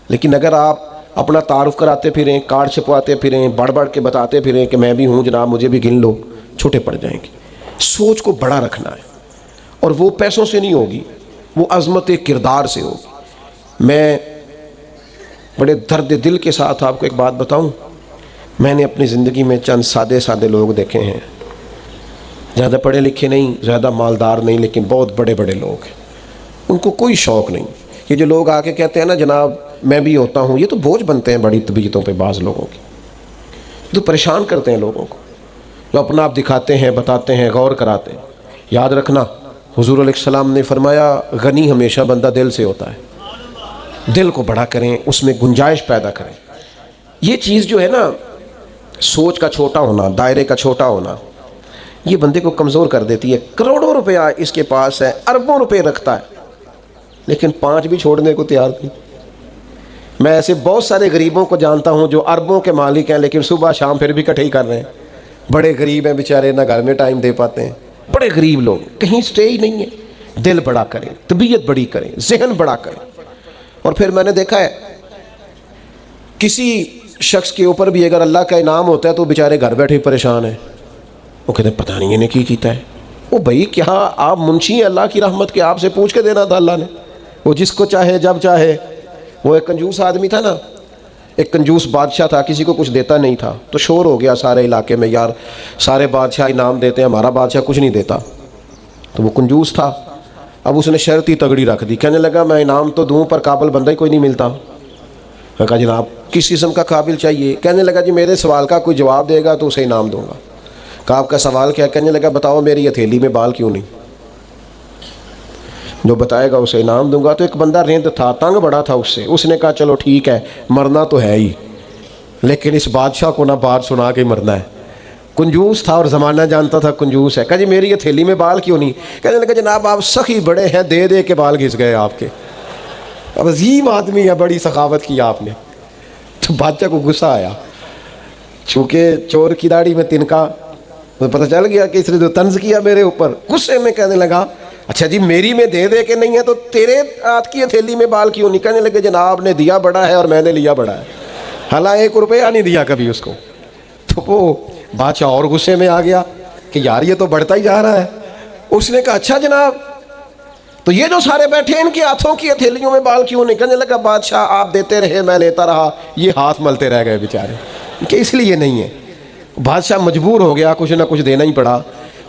لیکن اگر آپ اپنا تعارف کراتے پھریں، کارڈ چھپواتے پھریں، بڑھ بڑھ کے بتاتے پھریں کہ میں بھی ہوں جناب مجھے بھی گن لو، چھوٹے پڑ جائیں گے۔ سوچ کو بڑا رکھنا ہے، اور وہ پیسوں سے نہیں ہوگی، وہ عظمت کردار سے ہوگی۔ میں بڑے درد دل کے ساتھ آپ کو ایک بات بتاؤں، میں نے اپنی زندگی میں چند سادے سادے لوگ دیکھے ہیں، زیادہ پڑھے لکھے نہیں، زیادہ مالدار نہیں، لیکن بہت بڑے بڑے لوگ ہیں، ان کو کوئی شوق نہیں۔ یہ جو لوگ آ کے کہتے ہیں نا جناب میں بھی ہوتا ہوں، یہ تو بوجھ بنتے ہیں بڑی طبیعتوں پہ بعض لوگوں کی، تو پریشان کرتے ہیں لوگوں کو، جو اپنا آپ دکھاتے ہیں، بتاتے ہیں، غور کراتے ہیں۔ یاد رکھنا حضور علیہ السلام نے فرمایا غنی ہمیشہ بندہ دل سے ہوتا ہے، دل کو بڑا کریں، اس میں گنجائش پیدا کریں۔ یہ چیز جو ہے نا، سوچ کا چھوٹا ہونا، دائرے کا چھوٹا ہونا، یہ بندے کو کمزور کر دیتی ہے۔ کروڑوں روپیہ اس کے پاس ہے، اربوں روپے رکھتا ہے، لیکن 5 بھی چھوڑنے کو تیار نہیں۔ میں ایسے بہت سارے غریبوں کو جانتا ہوں جو اربوں کے مالک ہیں، لیکن صبح شام پھر بھی اکٹھے ہی کر رہے ہیں۔ بڑے غریب ہیں بیچارے، نہ گھر میں ٹائم دے پاتے ہیں، بڑے غریب لوگ، کہیں سٹے ہی نہیں ہے۔ دل بڑا کریں، طبیعت بڑی کریں، ذہن بڑا کریں۔ اور پھر میں نے دیکھا ہے کسی شخص کے اوپر بھی اگر اللہ کا انعام ہوتا ہے تو بیچارے گھر بیٹھے پریشان ہیں، وہ کہتے ہیں پتہ نہیں انہیں کی کیتا ہے۔ وہ بھائی کیا آپ منشی ہیں اللہ کی رحمت کے؟ آپ سے پوچھ کے دینا تھا اللہ نے، وہ جس کو چاہے جب چاہے۔ وہ ایک کنجوس آدمی تھا نا، ایک کنجوس بادشاہ تھا، کسی کو کچھ دیتا نہیں تھا، تو شور ہو گیا سارے علاقے میں یار سارے بادشاہ انعام دیتے ہیں، ہمارا بادشاہ کچھ نہیں دیتا۔ تو وہ کنجوس تھا، اب اس نے شرط ہی تگڑی رکھ دی، کہنے لگا میں انعام تو دوں پر قابل بندہ ہی کوئی نہیں ملتا۔ میں کہا جناب کس قسم کا قابل چاہیے؟ کہنے لگا جی میرے سوال کا کوئی جواب دے گا تو اسے انعام دوں گا۔ کہا آپ کا سوال کیا؟ کہنے لگا بتاؤ میری ہتھیلی میں بال کیوں نہیں؟ جو بتائے گا اسے انعام دوں گا۔ تو ایک بندہ رند تھا، تنگ بڑا تھا اس نے کہا چلو ٹھیک ہے، مرنا تو ہے ہی، لیکن اس بادشاہ کو نہ بات سنا کے مرنا ہے۔ کنجوس تھا اور زمانہ جانتا تھا کنجوس ہے۔ کہا جی میری ہتھیلی میں بال کیوں نہیں؟ کہنے لگا جناب آپ سخی بڑے ہیں، دے دے کے بال گھس گئے آپ کے۔ اب عظیم آدمی ہے، بڑی سخاوت کی آپ نے۔ تو بادشاہ کو غصہ آیا، چونکہ چور کی داڑھی میں تنکا، پتہ چل گیا کہ اس نے جو طنز کیا میرے اوپر، غصے میں کہنے لگا اچھا جی میری میں دے دے کے نہیں ہے تو تیرے ہاتھ کی ہتھیلی میں بال کیوں نہیں؟ کہنے لگے جناب نے دیا بڑا ہے اور میں نے لیا بڑا ہے، حالانکہ 1 روپیہ نہیں دیا کبھی اس کو۔ تو وہ بادشاہ اور غصے میں آ گیا کہ یار یہ تو بڑھتا ہی جا رہا ہے۔ اس نے کہا اچھا جناب تو یہ جو سارے بیٹھے ہیں ان کے ہاتھوں کی ہتھیلیوں میں بال کیوں نہیں؟ کہنے لگا بادشاہ آپ دیتے رہے میں لیتا رہا، یہ ہاتھ ملتے رہ گئے بیچارے، کہ اس لیے نہیں ہے۔ بادشاہ مجبور ہو گیا، کچھ نہ کچھ دینا ہی پڑا۔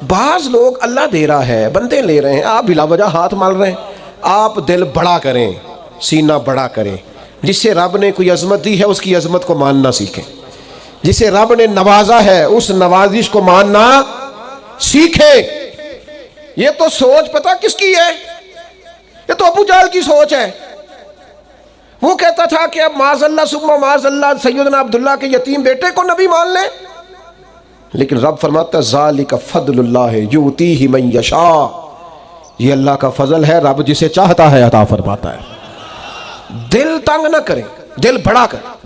بعض لوگ اللہ دے رہا ہے، بندے لے رہے ہیں، آپ بلا وجہ ہاتھ مال رہے ہیں۔ آپ دل بڑا کریں، سینہ بڑا کریں۔ جس سے رب نے کوئی عظمت دی ہے اس کی عظمت کو ماننا سیکھیں، جسے رب نے نوازا ہے اس نوازش کو ماننا سیکھیں۔ یہ تو سوچ پتہ کس کی ہے؟ یہ تو ابو جہل کی سوچ ہے۔ وہ کہتا تھا کہ اب معاذ اللہ ثم معاذ اللہ سیدنا عبداللہ کے یتیم بیٹے کو نبی مان لیں، لیکن رب فرماتا ہے ذالک فضل اللہ یؤتیہ من یشاء، یہ اللہ کا فضل ہے، رب جسے چاہتا ہے عطا فرماتا ہے۔ دل تنگ نہ کریں، دل بڑا کریں۔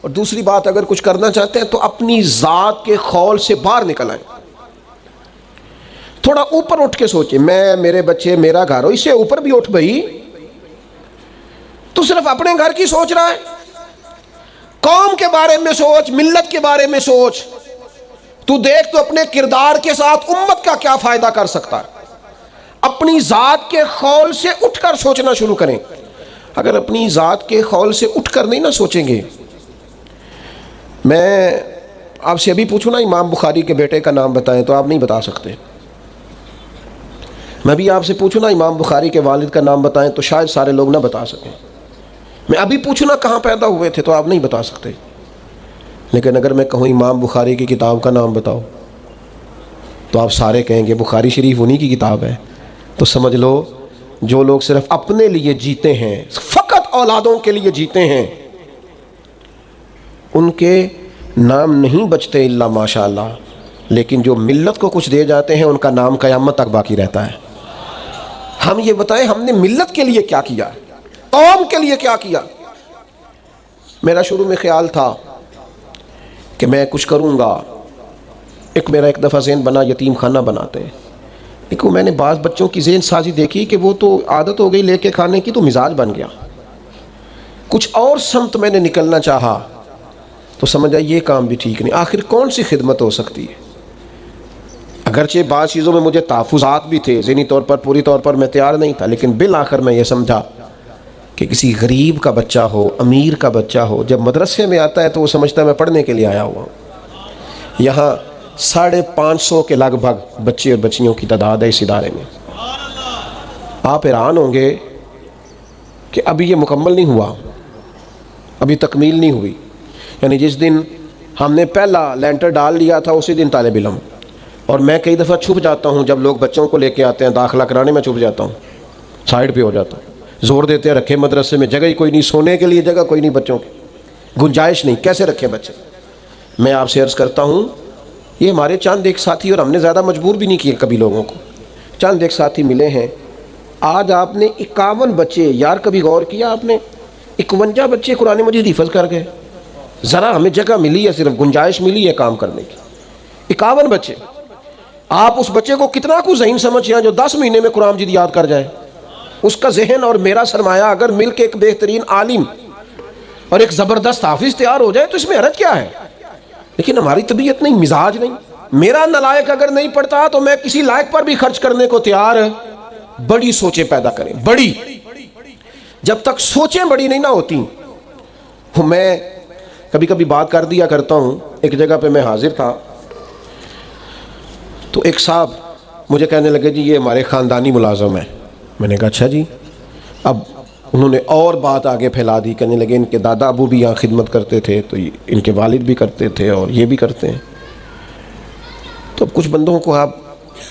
اور دوسری بات اگر کچھ کرنا چاہتے ہیں تو اپنی ذات کے خول سے باہر نکل آئیں۔ تھوڑا اوپر اٹھ کے سوچے، میں، میرے بچے، میرا گھر ہو، اس سے اوپر بھی اٹھ بھئی۔ تو صرف اپنے گھر کی سوچ رہا ہے، قوم کے بارے میں سوچ، ملت کے بارے میں سوچ۔ تو دیکھ تو اپنے کردار کے ساتھ امت کا کیا فائدہ کر سکتا ہے۔ اپنی ذات کے خول سے اٹھ کر سوچنا شروع کریں۔ اگر اپنی ذات کے خول سے اٹھ کر نہیں نہ سوچیں گے، میں آپ سے ابھی پوچھوں نا امام بخاری کے بیٹے کا نام بتائیں تو آپ نہیں بتا سکتے۔ میں بھی آپ سے پوچھوں نا امام بخاری کے والد کا نام بتائیں تو شاید سارے لوگ نہ بتا سکیں۔ میں ابھی پوچھوں نا کہاں پیدا ہوئے تھے تو آپ نہیں بتا سکتے۔ لیکن اگر میں کہوں امام بخاری کی کتاب کا نام بتاؤ تو آپ سارے کہیں گے بخاری شریف انہی کی کتاب ہے۔ تو سمجھ لو جو لوگ صرف اپنے لیے جیتے ہیں، فقط اولادوں کے لیے جیتے ہیں، ان کے نام نہیں بچتے الا ماشاءاللہ، لیکن جو ملت کو کچھ دے جاتے ہیں ان کا نام قیامت تک باقی رہتا ہے۔ ہم یہ بتائیں ہم نے ملت کے لیے کیا کیا، قوم کے لیے کیا کیا۔ میرا شروع میں خیال تھا کہ میں کچھ کروں گا، میرا ایک دفعہ ذہن بنا یتیم خانہ بناتے ہیں، لیکن میں نے بعض بچوں کی ذہن سازی دیکھی کہ وہ تو عادت ہو گئی لے کے کھانے کی تو مزاج بن گیا۔ کچھ اور سمت میں نے نکلنا چاہا تو سمجھا یہ کام بھی ٹھیک نہیں۔ آخر کون سی خدمت ہو سکتی ہے؟ اگرچہ بعض چیزوں میں مجھے تحفظات بھی تھے، ذہنی طور پر پوری طور پر میں تیار نہیں تھا، لیکن بالآخر میں یہ سمجھا کہ کسی غریب کا بچہ ہو، امیر کا بچہ ہو، جب مدرسے میں آتا ہے تو وہ سمجھتا ہے میں پڑھنے کے لیے آیا ہوا ہوں۔ یہاں 550 کے لگ بھگ بچے اور بچیوں کی تعداد ہے اس ادارے میں۔ آپ حیران ہوں گے کہ ابھی یہ مکمل نہیں ہوا، ابھی تکمیل نہیں ہوئی۔ یعنی جس دن ہم نے پہلا لینٹر ڈال لیا تھا اسی دن طالب علم، اور میں کئی دفعہ چھپ جاتا ہوں جب لوگ بچوں کو لے کے آتے ہیں داخلہ کرانے، میں چھپ جاتا ہوں، سائڈ پہ ہو جاتا ہوں۔ زور دیتے ہیں رکھے مدرسے میں، جگہ ہی کوئی نہیں، سونے کے لیے جگہ کوئی نہیں، بچوں کی گنجائش نہیں، کیسے رکھیں بچے۔ میں آپ سے عرض کرتا ہوں یہ ہمارے چاند ایک ساتھی، اور ہم نے زیادہ مجبور بھی نہیں کیے کبھی لوگوں کو، چاند ایک ساتھی ملے ہیں۔ آج آپ نے 51 بچے، یار کبھی غور کیا آپ نے 51 بچے قرآن مجید حفظ کر گئے؟ ذرا ہمیں جگہ ملی ہے، صرف گنجائش ملی ہے کام کرنے کی۔ 51 بچے، آپ اس بچے کو کتنا کو ذہین سمجھ ہیں جو 10 مہینے میں قرآن مجید یاد کر جائے؟ اس کا ذہن اور میرا سرمایہ اگر مل کے ایک بہترین عالم اور ایک زبردست حافظ تیار ہو جائے تو اس میں حرج کیا ہے؟ لیکن ہماری طبیعت نہیں، مزاج نہیں۔ میرا نالائق اگر نہیں پڑتا تو میں کسی لائق پر بھی خرچ کرنے کو تیار۔ بڑی سوچیں پیدا کریں، بڑی، جب تک سوچیں بڑی نہیں نہ ہوتی۔ میں کبھی کبھی بات کر دیا کرتا ہوں، ایک جگہ پہ میں حاضر تھا تو ایک صاحب مجھے کہنے لگے جی یہ ہمارے خاندانی ملازم ہیں۔ میں نے کہا اچھا جی۔ اب انہوں نے اور بات آگے پھیلا دی، کہنے لگے ان کے دادا ابو بھی یہاں خدمت کرتے تھے تو ان کے والد بھی کرتے تھے اور یہ بھی کرتے ہیں۔ تو اب کچھ بندوں کو آپ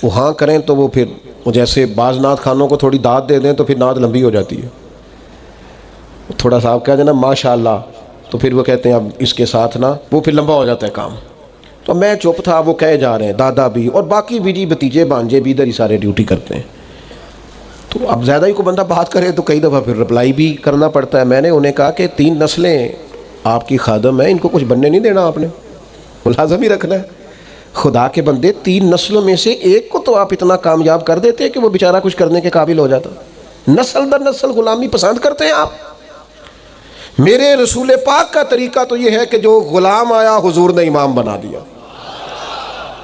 وہاں کریں تو وہ پھر جیسے بعض نعت خانوں کو تھوڑی داد دے دیں تو پھر نعت لمبی ہو جاتی ہے۔ تھوڑا سا آپ کہہ دینا ماشاء اللہ تو پھر وہ کہتے ہیں اب اس کے ساتھ نا، وہ پھر لمبا ہو جاتا ہے کام۔ تو میں چپ تھا، وہ کہے جا رہے ہیں دادا بھی اور باقی بھی جی بھتیجے بانجے بھی ادھر ہی سارے ڈیوٹی کرتے ہیں۔ تو اب زیادہ ہی کو بندہ بات کرے تو کئی دفعہ پھر رپلائی بھی کرنا پڑتا ہے۔ میں نے انہیں کہا کہ 3 نسلیں آپ کی خادم ہیں، ان کو کچھ بننے نہیں دینا، آپ نے ملازم ہی رکھنا ہے۔ خدا کے بندے 3 نسلوں میں سے ایک کو تو آپ اتنا کامیاب کر دیتے کہ وہ بیچارہ کچھ کرنے کے قابل ہو جاتا۔ نسل در نسل غلامی پسند کرتے ہیں آپ۔ میرے رسول پاک کا طریقہ تو یہ ہے کہ جو غلام آیا حضور نے امام بنا دیا،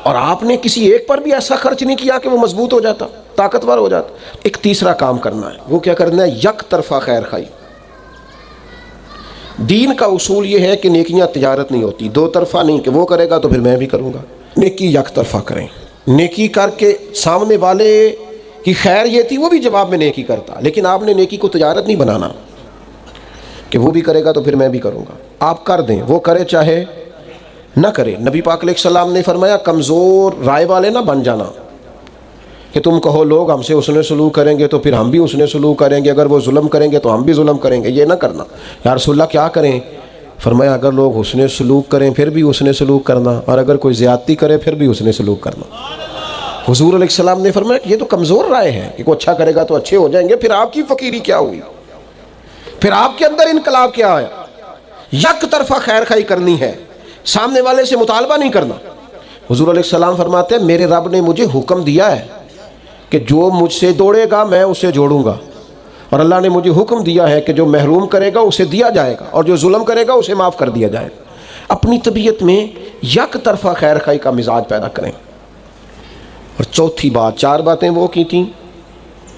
اور آپ نے کسی ایک پر بھی ایسا خرچ نہیں کیا کہ وہ مضبوط ہو جاتا، طاقتور ہو جاتا۔ ایک تیسرا کام کرنا ہے، وہ کیا کرنا ہے؟ یک طرفہ خیر خائی۔ دین کا اصول یہ ہے کہ نیکیاں تجارت نہیں ہوتی، 2 طرفہ نہیں کہ وہ کرے گا تو پھر میں بھی کروں گا۔ نیکی یک طرفہ کریں، نیکی کر کے سامنے والے کی خیر یہ تھی وہ بھی جواب میں نیکی کرتا، لیکن آپ نے نیکی کو تجارت نہیں بنانا کہ وہ بھی کرے گا تو پھر میں بھی کروں گا۔ آپ کر دیں، وہ کرے چاہے نہ کرے۔ نبی پاک علیہ السلام نے فرمایا کمزور رائے والے نہ بن جانا کہ تم کہو لوگ ہم سے حسن سلوک کریں گے تو پھر ہم بھی حسن سلوک کریں گے، اگر وہ ظلم کریں گے تو ہم بھی ظلم کریں گے، یہ نہ کرنا۔ یا رسول اللہ کیا کریں؟ فرمایا اگر لوگ حسن سلوک کریں پھر بھی حسن سلوک کرنا، اور اگر کوئی زیادتی کرے پھر بھی حسن سلوک کرنا۔ حضور علیہ السلام نے فرمایا کہ یہ تو کمزور رائے ہے کہ کوئی اچھا کرے گا تو اچھے ہو جائیں گے، پھر آپ کی فقیری کیا ہوئی؟ پھر آپ کے اندر انقلاب کیا ہے؟ یک طرفہ خیر خائی کرنی ہے، سامنے والے سے مطالبہ نہیں کرنا۔ حضور علیہ السلام فرماتے ہیں میرے رب نے مجھے حکم دیا ہے کہ جو مجھ سے دوڑے گا میں اسے جوڑوں گا، اور اللہ نے مجھے حکم دیا ہے کہ جو محروم کرے گا اسے دیا جائے گا، اور جو ظلم کرے گا اسے معاف کر دیا جائے گا۔ اپنی طبیعت میں یک طرفہ خیر خواہی کا مزاج پیدا کریں۔ اور چوتھی بات، 4 باتیں وہ کی تھیں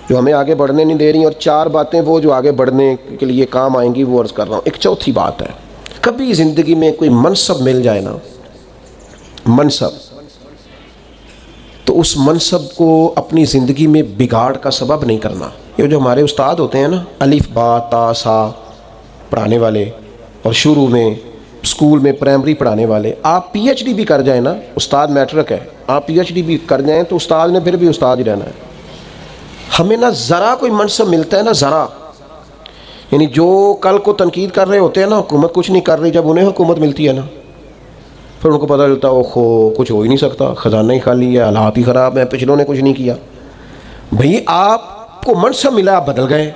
جو ہمیں آگے بڑھنے نہیں دے رہی، اور 4 باتیں وہ جو آگے بڑھنے کے لیے کام آئیں گی، وہ عرض کر رہا ہوں۔ ایک چوتھی بات ہے، کبھی زندگی میں کوئی منصب مل جائے نا، منصب، تو اس منصب کو اپنی زندگی میں بگاڑ کا سبب نہیں کرنا۔ یہ جو ہمارے استاد ہوتے ہیں نا، الف با تا سا پڑھانے والے، اور شروع میں اسکول میں پرائمری پڑھانے والے، آپ پی ایچ ڈی بھی کر جائیں نا، استاد میٹرک ہے، آپ پی ایچ ڈی بھی کر جائیں تو استاد نے پھر بھی استاد ہی رہنا ہے۔ ہمیں نہ ذرا کوئی منصب ملتا ہے نا ذرا، یعنی جو کل کو تنقید کر رہے ہوتے ہیں نا، حکومت کچھ نہیں کر رہی، جب انہیں حکومت ملتی ہے نا، پھر ان کو پتہ چلتا ہے اوہو کچھ ہو ہی نہیں سکتا، خزانہ ہی خالی ہے، حالات ہی خراب ہیں، پچھلوں نے کچھ نہیں کیا۔ بھئی آپ کو منصب ملا، آپ بدل گئے۔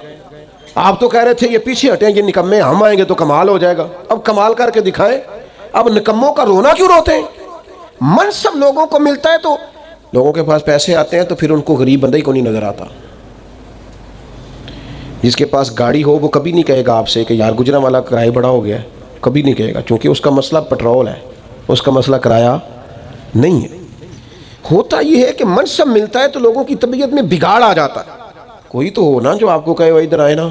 آپ تو کہہ رہے تھے یہ پیچھے ہٹیں، یہ نکمے، ہم آئیں گے تو کمال ہو جائے گا، اب کمال کر کے دکھائیں۔ اب نکموں کا رونا کیوں روتے ہیں؟ منصب لوگوں کو ملتا ہے تو لوگوں کے پاس پیسے آتے ہیں تو پھر ان کو غریب بندہ ہی کو نہیں نظر آتا۔ جس کے پاس گاڑی ہو وہ کبھی نہیں کہے گا آپ سے کہ یار گجرا والا کرایہ بڑا ہو گیا ہے، کبھی نہیں کہے گا، چونکہ اس کا مسئلہ پٹرول ہے، اس کا مسئلہ کرایہ نہیں ہے۔ ہوتا یہ ہے کہ منصب ملتا ہے تو لوگوں کی طبیعت میں بگاڑ آ جاتا ہے۔ کوئی تو ہو نا جو آپ کو کہے وہ ادھر آئے نا،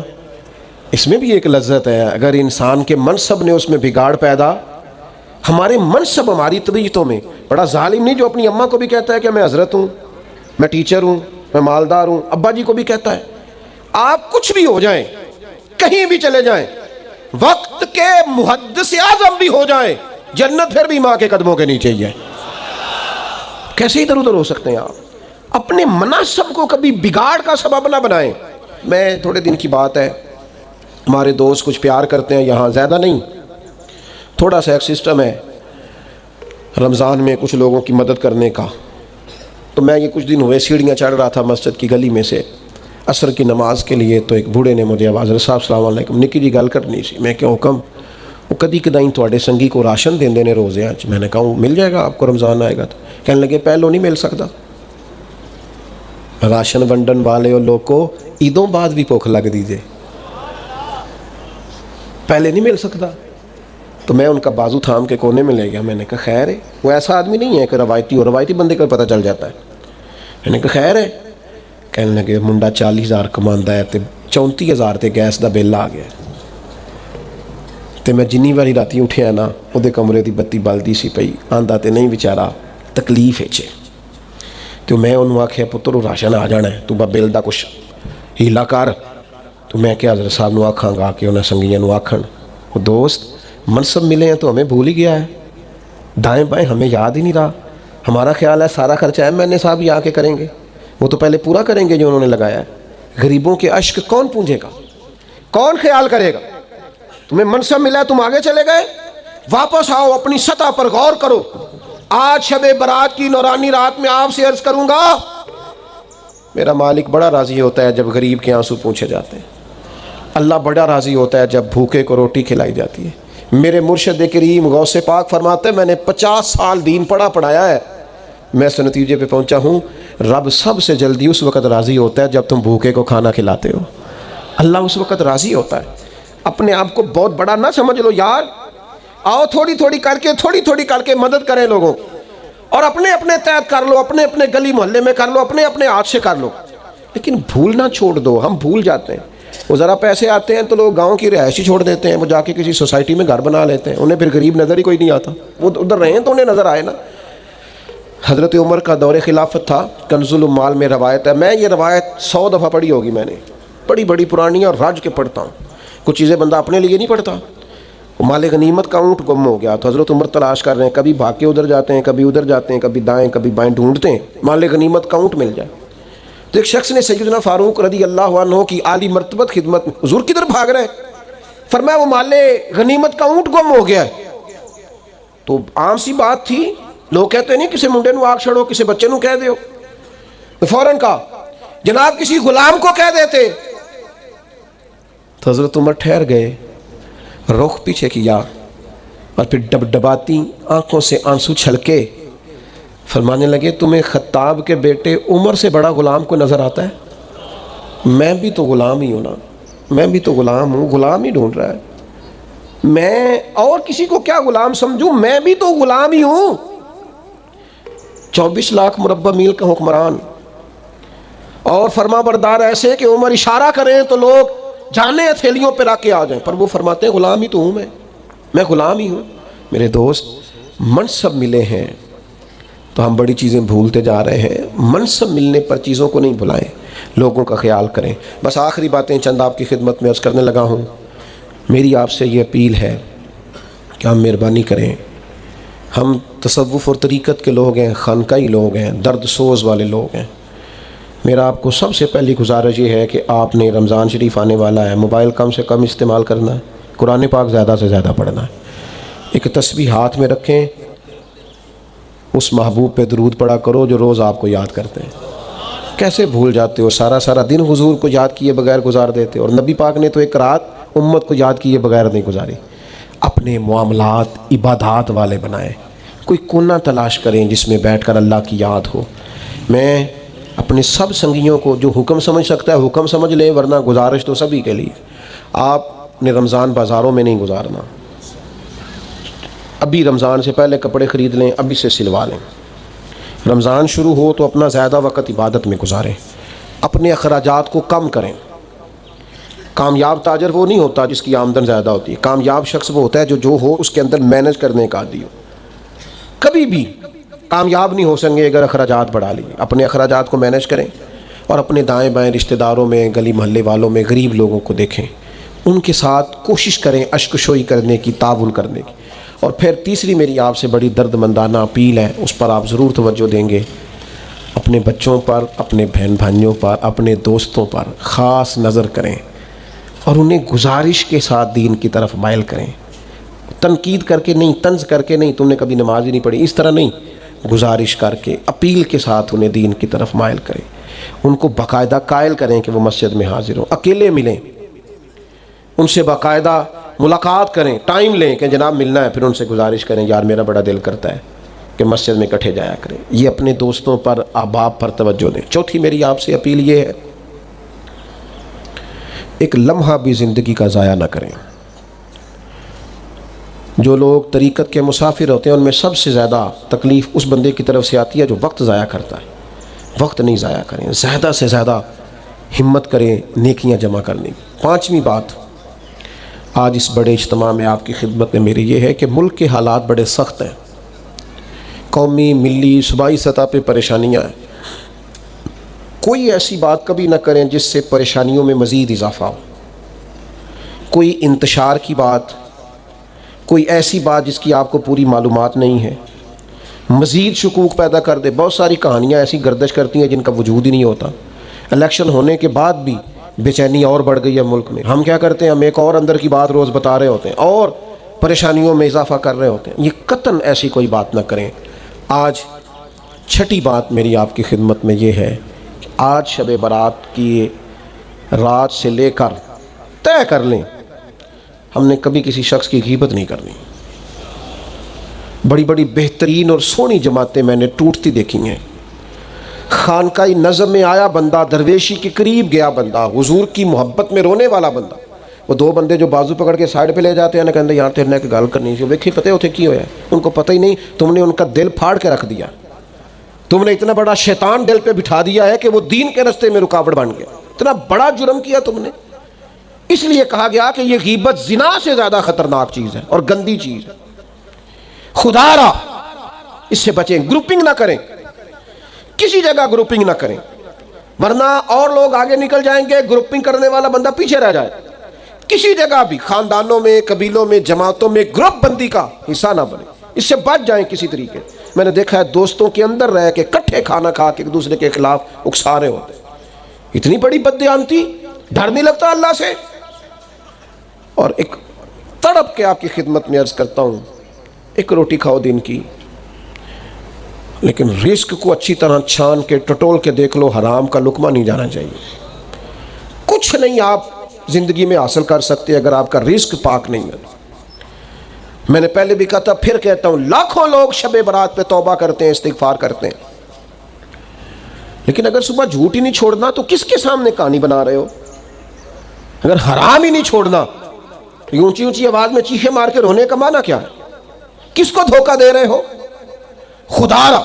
اس میں بھی ایک لذت ہے۔ اگر انسان کے منصب نے اس میں بگاڑ پیدا، ہمارے منصب ہماری طبیعتوں میں، بڑا ظالم نہیں جو اپنی اماں کو بھی کہتا ہے کہ میں حضرت ہوں، میں ٹیچر ہوں، میں مالدار ہوں، ابا جی کو بھی کہتا ہے۔ آپ کچھ بھی ہو جائیں، کہیں بھی چلے جائیں، وقت کے محدث اعظم بھی ہو جائیں، جنت پھر بھی ماں کے قدموں کے نیچے ہی ہے۔ کیسے ادھر ادھر ہو سکتے ہیں آپ؟ اپنے مناصب کو کبھی بگاڑ کا سبب نہ بنائیں۔ میں تھوڑے دن کی بات ہے، ہمارے دوست کچھ پیار کرتے ہیں یہاں، زیادہ نہیں، تھوڑا سا ایک سسٹم ہے رمضان میں کچھ لوگوں کی مدد کرنے کا۔ تو میں یہ کچھ دن ہوئے سیڑھیاں چڑھ رہا تھا مسجد کی گلی میں سے عصر کی نماز کے لیے، تو ایک بوڑھے نے مجھے آواز، صاحب السلام علیکم، نکی جی گل کرنی سی۔ میں کیا حکم؟ وہ کدی کدائیں تھوڑے سنگی کو راشن دین دینے روزے آج۔ میں نے کہا مل جائے گا آپ کو، رمضان آئے گا تو۔ کہنے لگے پہلو نہیں مل سکتا، راشن ونڈن والے اور لوگ کو عیدوں بعد بھی بھوک لگ دیجیے، پہلے نہیں مل سکتا۔ تو میں ان کا بازو تھام کے کونے میں لے گیا۔ میں نے کہا خیر ہے، وہ ایسا آدمی نہیں ہے کہ روایتی ہو، روایتی بندے کو پتہ چل جاتا ہے۔ میں نے کہا خیر ہے؟ کہنے لگے منڈا 40,000 کماندا ہے تے 34,000 تے گیس دا بل آ گیا تے میں جنی والی راتی اٹھیا نا، وہ کمرے دی بتی بلدی سی پئی، آندا تے نہیں بیچارا تکلیف ہے۔ تو میں انہوں آکھیا پتر راشن آ جانا ہے، تو با بل دا کچھ ہیلا کر۔ تو میں کہ حضرت صاحب نو آکھاں گا کہ انہیں سنگیاں نو آکھن، وہ دوست منصب ملے ہیں تو ہمیں بھول ہی گیا ہے، دائیں بائیں ہمیں یاد ہی نہیں رہا۔ ہمارا خیال ہے سارا خرچہ ایم این اے صاحب ہی آ کے کریں گے، وہ تو پہلے پورا کریں گے جو انہوں نے لگایا ہے۔ غریبوں کے اشک کون پونجے گا، کون خیال کرے گا؟ تمہیں منصب ملا ہے تم آگے چلے گئے، واپس آؤ، اپنی سطح پر غور کرو۔ آج شب برات کی نورانی رات میں آپ سے عرض کروں گا، میرا مالک بڑا راضی ہوتا ہے جب غریب کے آنسو پوچھے جاتے ہیں، اللہ بڑا راضی ہوتا ہے جب بھوکے کو روٹی کھلائی جاتی ہے۔ میرے مرشد کریم غوث پاک فرماتے ہیں میں نے 50 سال دین پڑھایا ہے، میں اس نتیجے پہ پہنچا ہوں رب سب سے جلدی اس وقت راضی ہوتا ہے جب تم بھوکے کو کھانا کھلاتے ہو۔ اللہ اس وقت راضی ہوتا ہے۔ اپنے آپ کو بہت بڑا نہ سمجھ لو یار، آؤ تھوڑی تھوڑی کر کے مدد کریں لوگوں، اور اپنے اپنے تحت کر لو، اپنے اپنے گلی محلے میں کر لو، اپنے اپنے ہاتھ سے کر لو، لیکن بھولنا چھوڑ دو۔ ہم بھول جاتے ہیں، وہ ذرا پیسے آتے ہیں تو لوگ گاؤں کی رہائشی چھوڑ دیتے ہیں، وہ جا کے کسی سوسائٹی میں گھر بنا لیتے ہیں، انہیں پھر غریب نظر ہی کوئی نہیں آتا، وہ ادھر رہے ہیں تو انہیں نظر آئے نا۔ حضرت عمر کا دور خلافت تھا، کنز المال میں روایت ہے، میں یہ روایت 100 دفعہ پڑھی ہوگی میں نے، بڑی پرانی اور راج کے پڑھتا ہوں، کچھ چیزیں بندہ اپنے لیے نہیں پڑھتا۔ مال غنیمت کا اونٹ گم ہو گیا تو حضرت عمر تلاش کر رہے ہیں، کبھی بھاگ کے ادھر جاتے ہیں، کبھی ادھر جاتے ہیں، کبھی دائیں کبھی بائیں ڈھونڈتے ہیں مال غنیمت کا اونٹ مل جائے۔ تو ایک شخص نے سیدنا فاروق رضی اللہ عنہ کی عالی مرتبت خدمت میں، حضور کدھر بھاگ رہے ہیں؟ فرمایا وہ مال غنیمت کا اونٹ گم ہو گیا ہے۔ تو عام سی بات تھی، لوگ کہتے نہیں کسی منڈے نو آگ چھڑو، کسی بچے نو کہہ دیو، تو فوراً کہا جناب کسی غلام کو کہہ دیتے۔ تو حضرت عمر ٹھہر گئے، رخ پیچھے کیا اور پھر ڈب ڈباتی آنکھوں سے آنسو چھلکے فرمانے لگے تمہیں خطاب کے بیٹے عمر سے بڑا غلام کو نظر آتا ہے؟ میں بھی تو غلام ہی ہوں نا، میں بھی تو غلام ہوں، غلام ہی ڈھونڈ رہا ہے، میں اور کسی کو کیا غلام سمجھوں، میں بھی تو غلام ہی ہوں۔ 24 لاکھ مربع میل کا حکمران اور فرما بردار ایسے کہ عمر اشارہ کریں تو لوگ جانے ہتھیلیوں پہ رکھ کے آ جائیں، پر وہ فرماتے ہیں غلام ہی تو ہوں، میں غلام ہی ہوں۔ میرے دوست، منصب ملے ہیں تو ہم بڑی چیزیں بھولتے جا رہے ہیں، منصب ملنے پر چیزوں کو نہیں بھلائیں، لوگوں کا خیال کریں۔ بس آخری باتیں چند آپ کی خدمت میں عرض کرنے لگا ہوں۔ میری آپ سے یہ اپیل ہے کہ ہم مہربانی کریں، ہم تصوف اور طریقت کے لوگ ہیں، خانقاہی لوگ ہیں، درد سوز والے لوگ ہیں۔ میرا آپ کو سب سے پہلی گزارش یہ ہے کہ آپ نے رمضان شریف آنے والا ہے، موبائل کم سے کم استعمال کرنا ہے، قرآن پاک زیادہ سے زیادہ پڑھنا ہے، ایک تسبیح ہاتھ میں رکھیں، اس محبوب پہ درود پڑھا کرو جو روز آپ کو یاد کرتے ہیں۔ کیسے بھول جاتے ہو، سارا دن حضور کو یاد کیے بغیر گزار دیتے، اور نبی پاک نے تو ایک رات امت کو یاد کیے بغیر نہیں گزاری۔ اپنے معاملات عبادات والے بنائیں، کوئی کونا تلاش کریں جس میں بیٹھ کر اللہ کی یاد ہو۔ میں اپنے سب سنگیوں کو جو حکم سمجھ سکتا ہے حکم سمجھ لیں، ورنہ گزارش تو سبھی کے لیے، آپ نے رمضان بازاروں میں نہیں گزارنا، ابھی رمضان سے پہلے کپڑے خرید لیں، ابھی سے سلوا لیں۔ رمضان شروع ہو تو اپنا زیادہ وقت عبادت میں گزاریں، اپنے اخراجات کو کم کریں۔ کامیاب تاجر وہ نہیں ہوتا جس کی آمدن زیادہ ہوتی ہے، کامیاب شخص وہ ہوتا ہے جو ہو اس کے اندر مینج کرنے کا عادی ہو۔ کبھی بھی کامیاب نہیں ہو سکیں اگر اخراجات بڑھا لیے۔ اپنے اخراجات کو مینج کریں اور اپنے دائیں بائیں رشتہ داروں میں، گلی محلے والوں میں غریب لوگوں کو دیکھیں، ان کے ساتھ کوشش کریں اشکشوئی کرنے کی، تعاون کرنے کی۔ اور پھر تیسری میری آپ سے بڑی درد مندانہ اپیل ہے، اس پر آپ ضرور توجہ دیں گے، اپنے بچوں پر، اپنے بہن بھائیوں پر، اپنے دوستوں پر خاص نظر کریں اور انہیں گزارش کے ساتھ دین کی طرف مائل کریں، تنقید کر کے نہیں، طنز کر کے نہیں، تم نے کبھی نماز ہی نہیں پڑھی، اس طرح نہیں، گزارش کر کے اپیل کے ساتھ انہیں دین کی طرف مائل کریں، ان کو باقاعدہ قائل کریں کہ وہ مسجد میں حاضر ہوں، اکیلے ملیں، ان سے باقاعدہ ملاقات کریں، ٹائم لیں کہ جناب ملنا ہے، پھر ان سے گزارش کریں یار میرا بڑا دل کرتا ہے کہ مسجد میں اکٹھے جایا کریں۔ یہ اپنے دوستوں پر، احباب پر توجہ دیں۔ چوتھی میری آپ سے اپیل یہ ہے، ایک لمحہ بھی زندگی کا ضائع نہ کریں۔ جو لوگ طریقت کے مسافر ہوتے ہیں ان میں سب سے زیادہ تکلیف اس بندے کی طرف سے آتی ہے جو وقت ضائع کرتا ہے۔ وقت نہیں ضائع کریں، زیادہ سے زیادہ ہمت کریں نیکیاں جمع کرنے کی۔ پانچویں بات آج اس بڑے اجتماع میں آپ کی خدمت میں میری یہ ہے کہ ملک کے حالات بڑے سخت ہیں، قومی، ملی، صوبائی سطح پہ پریشانیاں ہیں۔ کوئی ایسی بات کبھی نہ کریں جس سے پریشانیوں میں مزید اضافہ ہو، کوئی انتشار کی بات، کوئی ایسی بات جس کی آپ کو پوری معلومات نہیں ہے، مزید شکوک پیدا کر دے۔ بہت ساری کہانیاں ایسی گردش کرتی ہیں جن کا وجود ہی نہیں ہوتا۔ الیکشن ہونے کے بعد بھی بے چینی اور بڑھ گئی ہے ملک میں۔ ہم کیا کرتے ہیں، ہم ایک اور اندر کی بات روز بتا رہے ہوتے ہیں اور پریشانیوں میں اضافہ کر رہے ہوتے ہیں۔ یہ قطعاً ایسی کوئی بات نہ کریں۔ آج چھٹی بات میری آپ کی خدمت میں یہ ہے کہ آج شب برات کی رات سے لے کر طے کر لیں ہم نے کبھی کسی شخص کی غیبت نہیں کرنی۔ بڑی بڑی بہترین اور سونی جماعتیں میں نے ٹوٹتی دیکھی ہیں۔ خانقاہی نظم میں آیا بندہ، درویشی کے قریب گیا بندہ، حضور کی محبت میں رونے والا بندہ، وہ دو بندے جو بازو پکڑ کے سائڈ پہ لے جاتے ہیں نا، کہتے ہیں یار تیرے نے ایک گل کرنی سی، ویکھی پتہ ہوتے کی ہویا ہے، ان کو پتہ ہی نہیں تم نے ان کا دل پھاڑ کے رکھ دیا، تم نے اتنا بڑا شیطان دل پہ بٹھا دیا ہے کہ وہ دین کے راستے میں رکاوٹ بن گیا، اتنا بڑا جرم کیا تم نے۔ اس لیے کہا گیا کہ یہ غیبت زنا سے زیادہ خطرناک چیز ہے اور گندی چیز ہے۔ خدا را اس سے بچیں، گروپنگ نہ کریں، کسی جگہ گروپنگ نہ کریں، ورنہ اور لوگ آگے نکل جائیں گے، گروپنگ کرنے والا بندہ پیچھے رہ جائے۔ کسی جگہ بھی خاندانوں میں، قبیلوں میں، جماعتوں میں گروپ بندی کا حصہ نہ بنے، اس سے بچ جائیں کسی طریقے۔ میں نے دیکھا ہے دوستوں کے اندر رہ کے کٹھے کھانا کھا کے ایک دوسرے کے خلاف اکسا رہے ہوتے ہیں۔ اتنی بڑی بددیانتی، ڈر نہیں لگتا اللہ سے؟ اور ایک تڑپ کے آپ کی خدمت میں عرض کرتا ہوں، ایک روٹی کھاؤ دن کی، لیکن رزق کو اچھی طرح چھان کے ٹٹول کے دیکھ لو، حرام کا لقمہ نہیں جانا چاہیے۔ کچھ نہیں آپ زندگی میں حاصل کر سکتے اگر آپ کا رزق پاک نہیں ہے۔ میں نے پہلے بھی کہا تھا، پھر کہتا ہوں، لاکھوں لوگ شب برات پہ توبہ کرتے ہیں، استغفار کرتے ہیں، لیکن اگر صبح جھوٹ ہی نہیں چھوڑنا تو کس کے سامنے کہانی بنا رہے ہو؟ اگر حرام ہی نہیں چھوڑنا تو اونچی اونچی آواز میں چیخے مار کے رونے کا معنی کیا ہے؟ کس کو دھوکہ دے رہے ہو؟ خدا را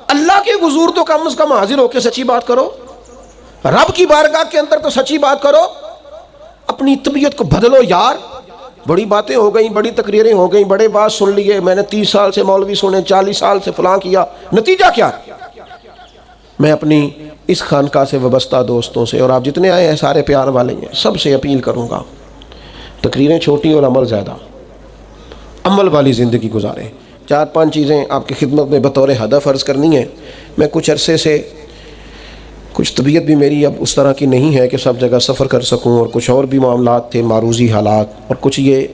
اللہ کے حضور تو کم از کم حاضر ہو کے سچی بات کرو، رب کی بارگاہ کے اندر تو سچی بات کرو، اپنی طبیعت کو بدلو یار۔ بڑی باتیں ہو گئیں، بڑی تقریریں ہو گئیں، بڑے بات سن لیے، میں نے 30 سال سے مولوی سنے، 40 سال سے فلاں کیا، نتیجہ کیا؟ میں اپنی اس خانقاہ سے وابستہ دوستوں سے، اور آپ جتنے آئے ہیں سارے پیار والے ہیں، سب سے اپیل کروں گا، تقریریں چھوٹی اور عمل زیادہ، عمل والی زندگی گزاریں۔ 4-5 چیزیں آپ کی خدمت میں بطور ہدف عرض کرنی ہیں۔ میں کچھ عرصے سے، کچھ طبیعت بھی میری اب اس طرح کی نہیں ہے کہ سب جگہ سفر کر سکوں، اور کچھ اور بھی معاملات تھے، معروضی حالات، اور کچھ یہ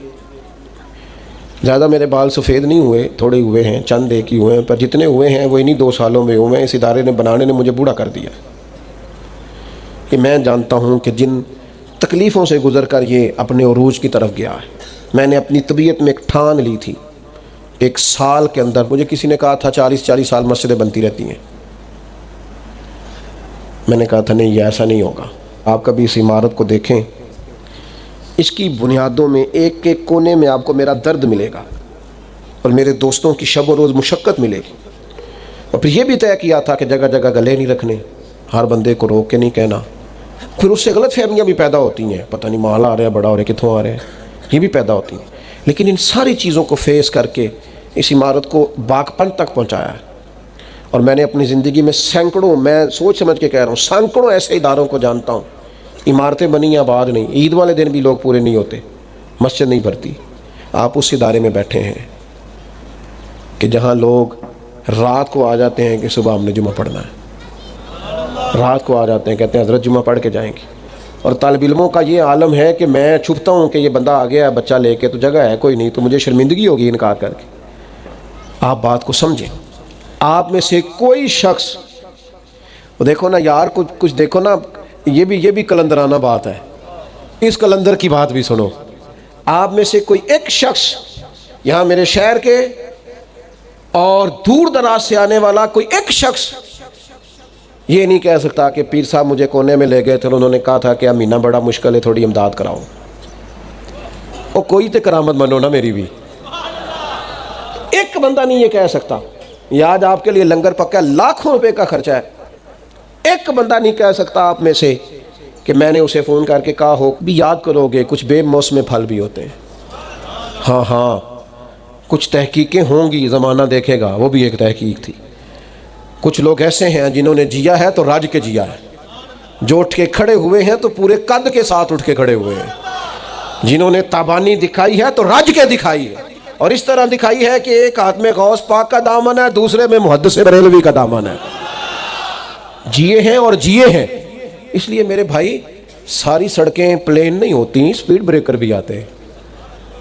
زیادہ میرے بال سفید نہیں ہوئے، تھوڑے ہوئے ہیں، چند ایک ہی ہوئے ہیں، پر جتنے ہوئے ہیں وہ انہی 2 سالوں میں ہوئے ہیں۔ اس ادارے نے بنانے نے مجھے بوڑھا کر دیا کہ میں جانتا ہوں کہ جن تکلیفوں سے گزر کر یہ اپنے عروج کی طرف گیا ہے۔ میں نے اپنی طبیعت میں ایک ٹھان لی تھی، 1 سال کے اندر، مجھے کسی نے کہا تھا 40 سال مسجدیں بنتی رہتی ہیں، میں نے کہا تھا نہیں، یہ ایسا نہیں ہوگا۔ آپ کبھی اس عمارت کو دیکھیں، اس کی بنیادوں میں ایک ایک کونے میں آپ کو میرا درد ملے گا، اور میرے دوستوں کی شب و روز مشقت ملے گی۔ اور پھر یہ بھی طے کیا تھا کہ جگہ جگہ گلے نہیں رکھنے، ہر بندے کو روک کے نہیں کہنا۔ پھر اس سے غلط فہمیاں بھی پیدا ہوتی ہیں، پتہ نہیں مال آ رہا ہے، بڑا ہو رہا ہے، کتوں آ رہے ہیں، یہ بھی پیدا ہوتی ہیں۔ لیکن ان ساری چیزوں کو فیس کر کے اس عمارت کو باغپن تک پہنچایا ہے، اور میں نے اپنی زندگی میں سینکڑوں، میں سوچ سمجھ کے کہہ رہا ہوں، سینکڑوں ایسے اداروں کو جانتا ہوں، عمارتیں بنی ہیں، آباد نہیں، عید والے دن بھی لوگ پورے نہیں ہوتے، مسجد نہیں بھرتی۔ آپ اس ادارے میں بیٹھے ہیں کہ جہاں لوگ رات کو آ جاتے ہیں کہ صبح ہم نے جمعہ پڑھنا ہے، رات کو آ جاتے ہیں، کہتے ہیں حضرت جمعہ پڑھ کے جائیں گے۔ اور طالب علموں کا یہ عالم ہے کہ میں چھپتا ہوں کہ یہ بندہ آ گیا ہے بچہ لے کے، تو جگہ ہے کوئی نہیں، تو مجھے شرمندگی ہوگی انکار کر کے۔ آپ بات کو سمجھیں، آپ میں سے کوئی شخص، دیکھو نا یار، کچھ دیکھو نا، یہ بھی کلندرانہ بات ہے، اس کلندر کی بات بھی سنو۔ آپ میں سے کوئی ایک شخص یہاں میرے شہر کے اور دور دراز سے آنے والا کوئی ایک شخص یہ نہیں کہہ سکتا کہ پیر صاحب مجھے کونے میں لے گئے تھے، انہوں نے کہا تھا کہ مہینہ بڑا مشکل ہے، تھوڑی امداد کراؤ۔ اور کوئی تے کرامت منو نا میری بھی، ایک بندہ نہیں یہ کہہ سکتا۔ یہ آج آپ کے لیے لنگر پکا ہے، لاکھوں روپے کا خرچہ ہے، ایک بندہ نہیں کہہ سکتا آپ میں سے کہ میں نے اسے فون کر کے کہا ہو بھی یاد کرو گے کچھ بے موسم پھل بھی ہوتے ہیں۔ ہاں کچھ تحقیقیں ہوں گی، زمانہ دیکھے گا، وہ بھی ایک تحقیق تھی۔ کچھ لوگ ایسے ہیں جنہوں نے جیا ہے تو راج کے جیا ہے، جو اٹھ کے کھڑے ہوئے ہیں تو پورے قد کے ساتھ اٹھ کے کھڑے ہوئے ہیں، جنہوں نے تابانی دکھائی ہے تو راج کے دکھائی ہے، اور اس طرح دکھائی ہے کہ ایک ہاتھ میں غوث پاک کا دامن ہے، دوسرے میں محدث بریلوی کا دامن ہے، جیے ہیں اور جیے ہیں۔ اس لیے میرے بھائی، ساری سڑکیں پلین نہیں ہوتی، سپیڈ بریکر بھی آتے ہیں،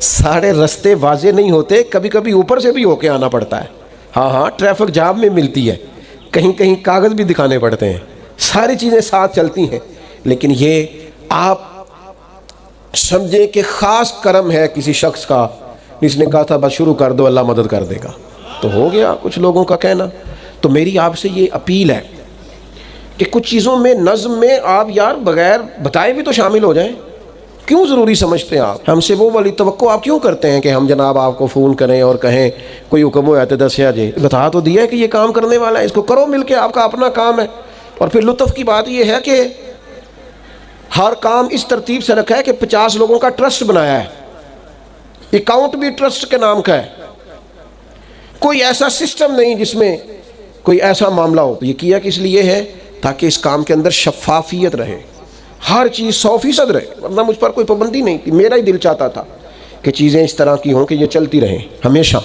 سارے رستے واضح نہیں ہوتے، کبھی کبھی اوپر سے بھی ہو کے آنا پڑتا ہے۔ ہاں ٹریفک جام میں ملتی ہے، کہیں کاغذ بھی دکھانے پڑتے ہیں، ساری چیزیں ساتھ چلتی ہیں، لیکن یہ آپ سمجھیں کہ خاص کرم ہے کسی شخص کا جس نے کہا تھا بس شروع کر دو، اللہ مدد کر دے گا، تو ہو گیا کچھ لوگوں کا کہنا۔ تو میری آپ سے یہ اپیل ہے کہ کچھ چیزوں میں، نظم میں آپ یار بغیر بتائے بھی تو شامل ہو جائیں۔ کیوں ضروری سمجھتے ہیں آپ؟ ہم سے وہ والی توقع آپ کیوں کرتے ہیں کہ ہم جناب آپ کو فون کریں اور کہیں کوئی حکم ہو جاتے دسیا جی، بتا تو دیا ہے کہ یہ کام کرنے والا ہے، اس کو کرو مل کے، آپ کا اپنا کام ہے۔ اور پھر لطف کی بات یہ ہے کہ ہر کام اس ترتیب سے رکھا ہے کہ 50 لوگوں کا ٹرسٹ بنایا ہے، اکاؤنٹ بھی ٹرسٹ کے نام کا ہے، کوئی ایسا سسٹم نہیں جس میں کوئی ایسا معاملہ ہو۔ یہ کیا کس لیے ہے؟ تاکہ اس کام کے اندر شفافیت رہے، ہر چیز 100% رہے، ورنہ مجھ پر کوئی پابندی نہیں تھی، میرا ہی دل چاہتا تھا کہ چیزیں اس طرح کی ہوں کہ یہ چلتی رہیں ہمیشہ،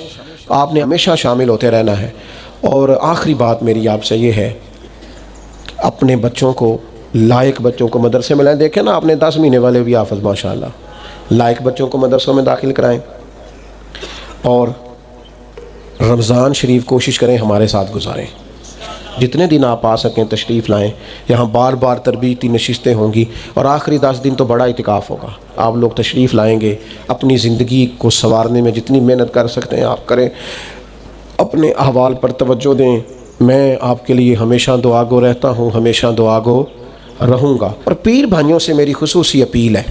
آپ نے ہمیشہ شامل ہوتے رہنا ہے۔ اور آخری بات میری آپ سے یہ ہے، اپنے بچوں کو، لائق بچوں کو مدرسے میں لائیں۔ دیکھیں نا، آپ نے 10 مہینے والے بھی حافظ ماشاءاللہ، لائق بچوں کو مدرسوں میں داخل کرائیں، اور رمضان شریف کوشش کریں ہمارے ساتھ گزاریں۔ جتنے دن آپ آ سکیں تشریف لائیں. یہاں بار بار تربیتی نشستیں ہوں گی اور آخری 10 دن تو بڑا اعتکاف ہوگا. آپ لوگ تشریف لائیں گے, اپنی زندگی کو سنوارنے میں جتنی محنت کر سکتے ہیں آپ کریں, اپنے احوال پر توجہ دیں. میں آپ کے لیے ہمیشہ دعا گو رہتا ہوں, ہمیشہ دعا گو رہوں گا. اور پیر بھائیوں سے میری خصوصی اپیل ہے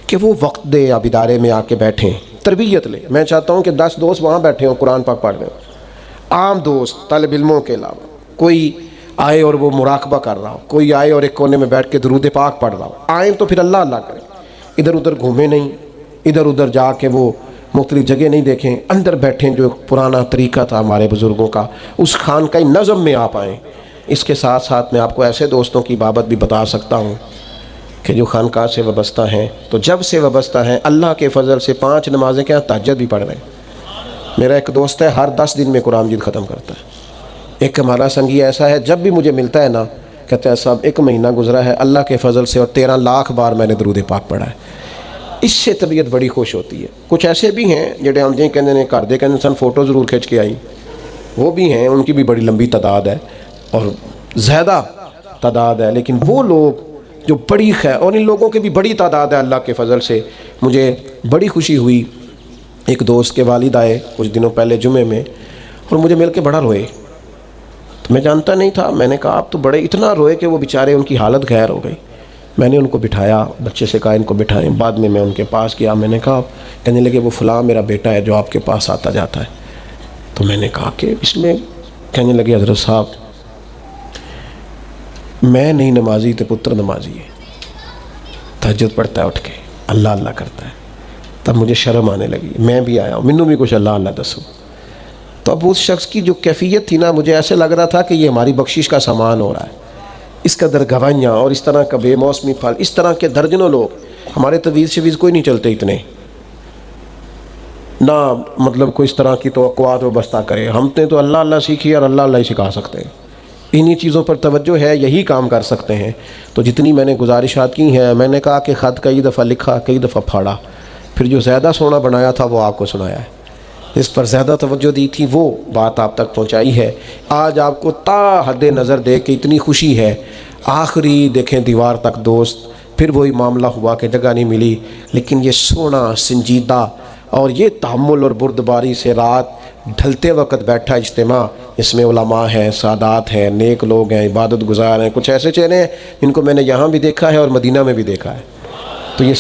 کہ وہ وقت دے اب ادارے میں آ کے بیٹھیں, تربیت لیں. میں چاہتا ہوں کہ 10 دوست وہاں بیٹھے ہوں قرآن پاک پڑھ رہے ہوں, عام دوست طالب علموں کے علاوہ. کوئی آئے اور وہ مراقبہ کر رہا ہو, کوئی آئے اور ایک کونے میں بیٹھ کے درود پاک پڑھ رہا ہو. آئیں تو پھر اللہ اللہ کریں, ادھر ادھر گھومیں نہیں, ادھر ادھر جا کے وہ مختلف جگہ نہیں دیکھیں, اندر بیٹھیں. جو پرانا طریقہ تھا ہمارے بزرگوں کا, اس خانقاہ نظم میں آپ آئیں. اس کے ساتھ ساتھ میں آپ کو ایسے دوستوں کی بابت بھی بتا سکتا ہوں کہ جو خانقاہ سے وابستہ ہیں, تو جب سے وابستہ ہیں اللہ کے فضل سے 5 نمازیں کیا تہجد بھی پڑھ رہے ہیں. میرا ایک دوست ہے ہر 10 دن میں قرآن مجید ختم کرتا ہے. ایک ہمارا سنگی ایسا ہے, جب بھی مجھے ملتا ہے نا کہتا ہے صاحب 1 مہینہ گزرا ہے اللہ کے فضل سے اور 13 لاکھ بار میں نے درود پاک پڑھا ہے. اس سے طبیعت بڑی خوش ہوتی ہے. کچھ ایسے بھی ہیں جڑے ہم جی کہنے نے گھر دے کہنے سن فوٹو ضرور کھینچ کے آئی, وہ بھی ہیں, ان کی بھی بڑی لمبی تعداد ہے اور زیادہ تعداد ہے. لیکن وہ لوگ جو بڑی خیر, اور ان لوگوں کی بھی بڑی تعداد ہے اللہ کے فضل سے. مجھے بڑی خوشی ہوئی, ایک دوست کے والد آئے کچھ دنوں پہلے جمعے میں اور مجھے مل کے بڑا روئے. تو میں جانتا نہیں تھا, میں نے کہا آپ تو بڑے اتنا روئے کہ وہ بیچارے ان کی حالت غیر ہو گئی. میں نے ان کو بٹھایا, بچے سے کہا ان کو بٹھائیں. بعد میں ان کے پاس گیا, میں نے کہا, کہنے لگے وہ فلاں میرا بیٹا ہے جو آپ کے پاس آتا جاتا ہے. تو میں نے کہا کہ اس میں, کہنے لگے حضرت صاحب میں نہیں نمازی تو پتر نمازی ہے, تہجد پڑھتا ہے اٹھ کے, اللہ اللہ کرتا ہے. تب مجھے شرم آنے لگی, میں بھی آیا ہوں, مینوں بھی کچھ اللہ اللہ دسو. تو اب اس شخص کی جو کیفیت تھی نا, مجھے ایسے لگ رہا تھا کہ یہ ہماری بخشش کا سامان ہو رہا ہے. اس قدر گوائیاں اور اس طرح کا بے موسمی پھل, اس طرح کے درجنوں لوگ. ہمارے تویز شویز کوئی نہیں چلتے اتنے, نہ مطلب کوئی اس طرح کی توقعات وابستہ کرے. ہم نے تو اللہ اللہ سیکھی اور اللہ اللہ ہی سکھا سکتے ہیں. انہی چیزوں پر توجہ ہے, یہی کام کر سکتے ہیں. تو جتنی میں نے گزارشات کی ہیں, میں نے کہا کہ خط کئی دفعہ لکھا, کئی دفعہ پھاڑا, پھر جو زیادہ سونا بنایا تھا وہ آپ کو سنایا ہے. اس پر زیادہ توجہ دی تھی وہ بات آپ تک پہنچائی ہے. آج آپ کو تا حد نظر دیکھ کے اتنی خوشی ہے. آخری دیکھیں دیوار تک دوست, پھر وہی معاملہ ہوا کہ جگہ نہیں ملی. لیکن یہ سونا سنجیدہ اور یہ تحمل اور بردباری سے رات ڈھلتے وقت بیٹھا اجتماع, اس میں علماء ہیں, سادات ہیں, نیک لوگ ہیں, عبادت گزار ہیں. کچھ ایسے چہرے ہیں جن کو میں نے یہاں بھی دیکھا ہے اور مدینہ میں بھی دیکھا ہے. تو یہ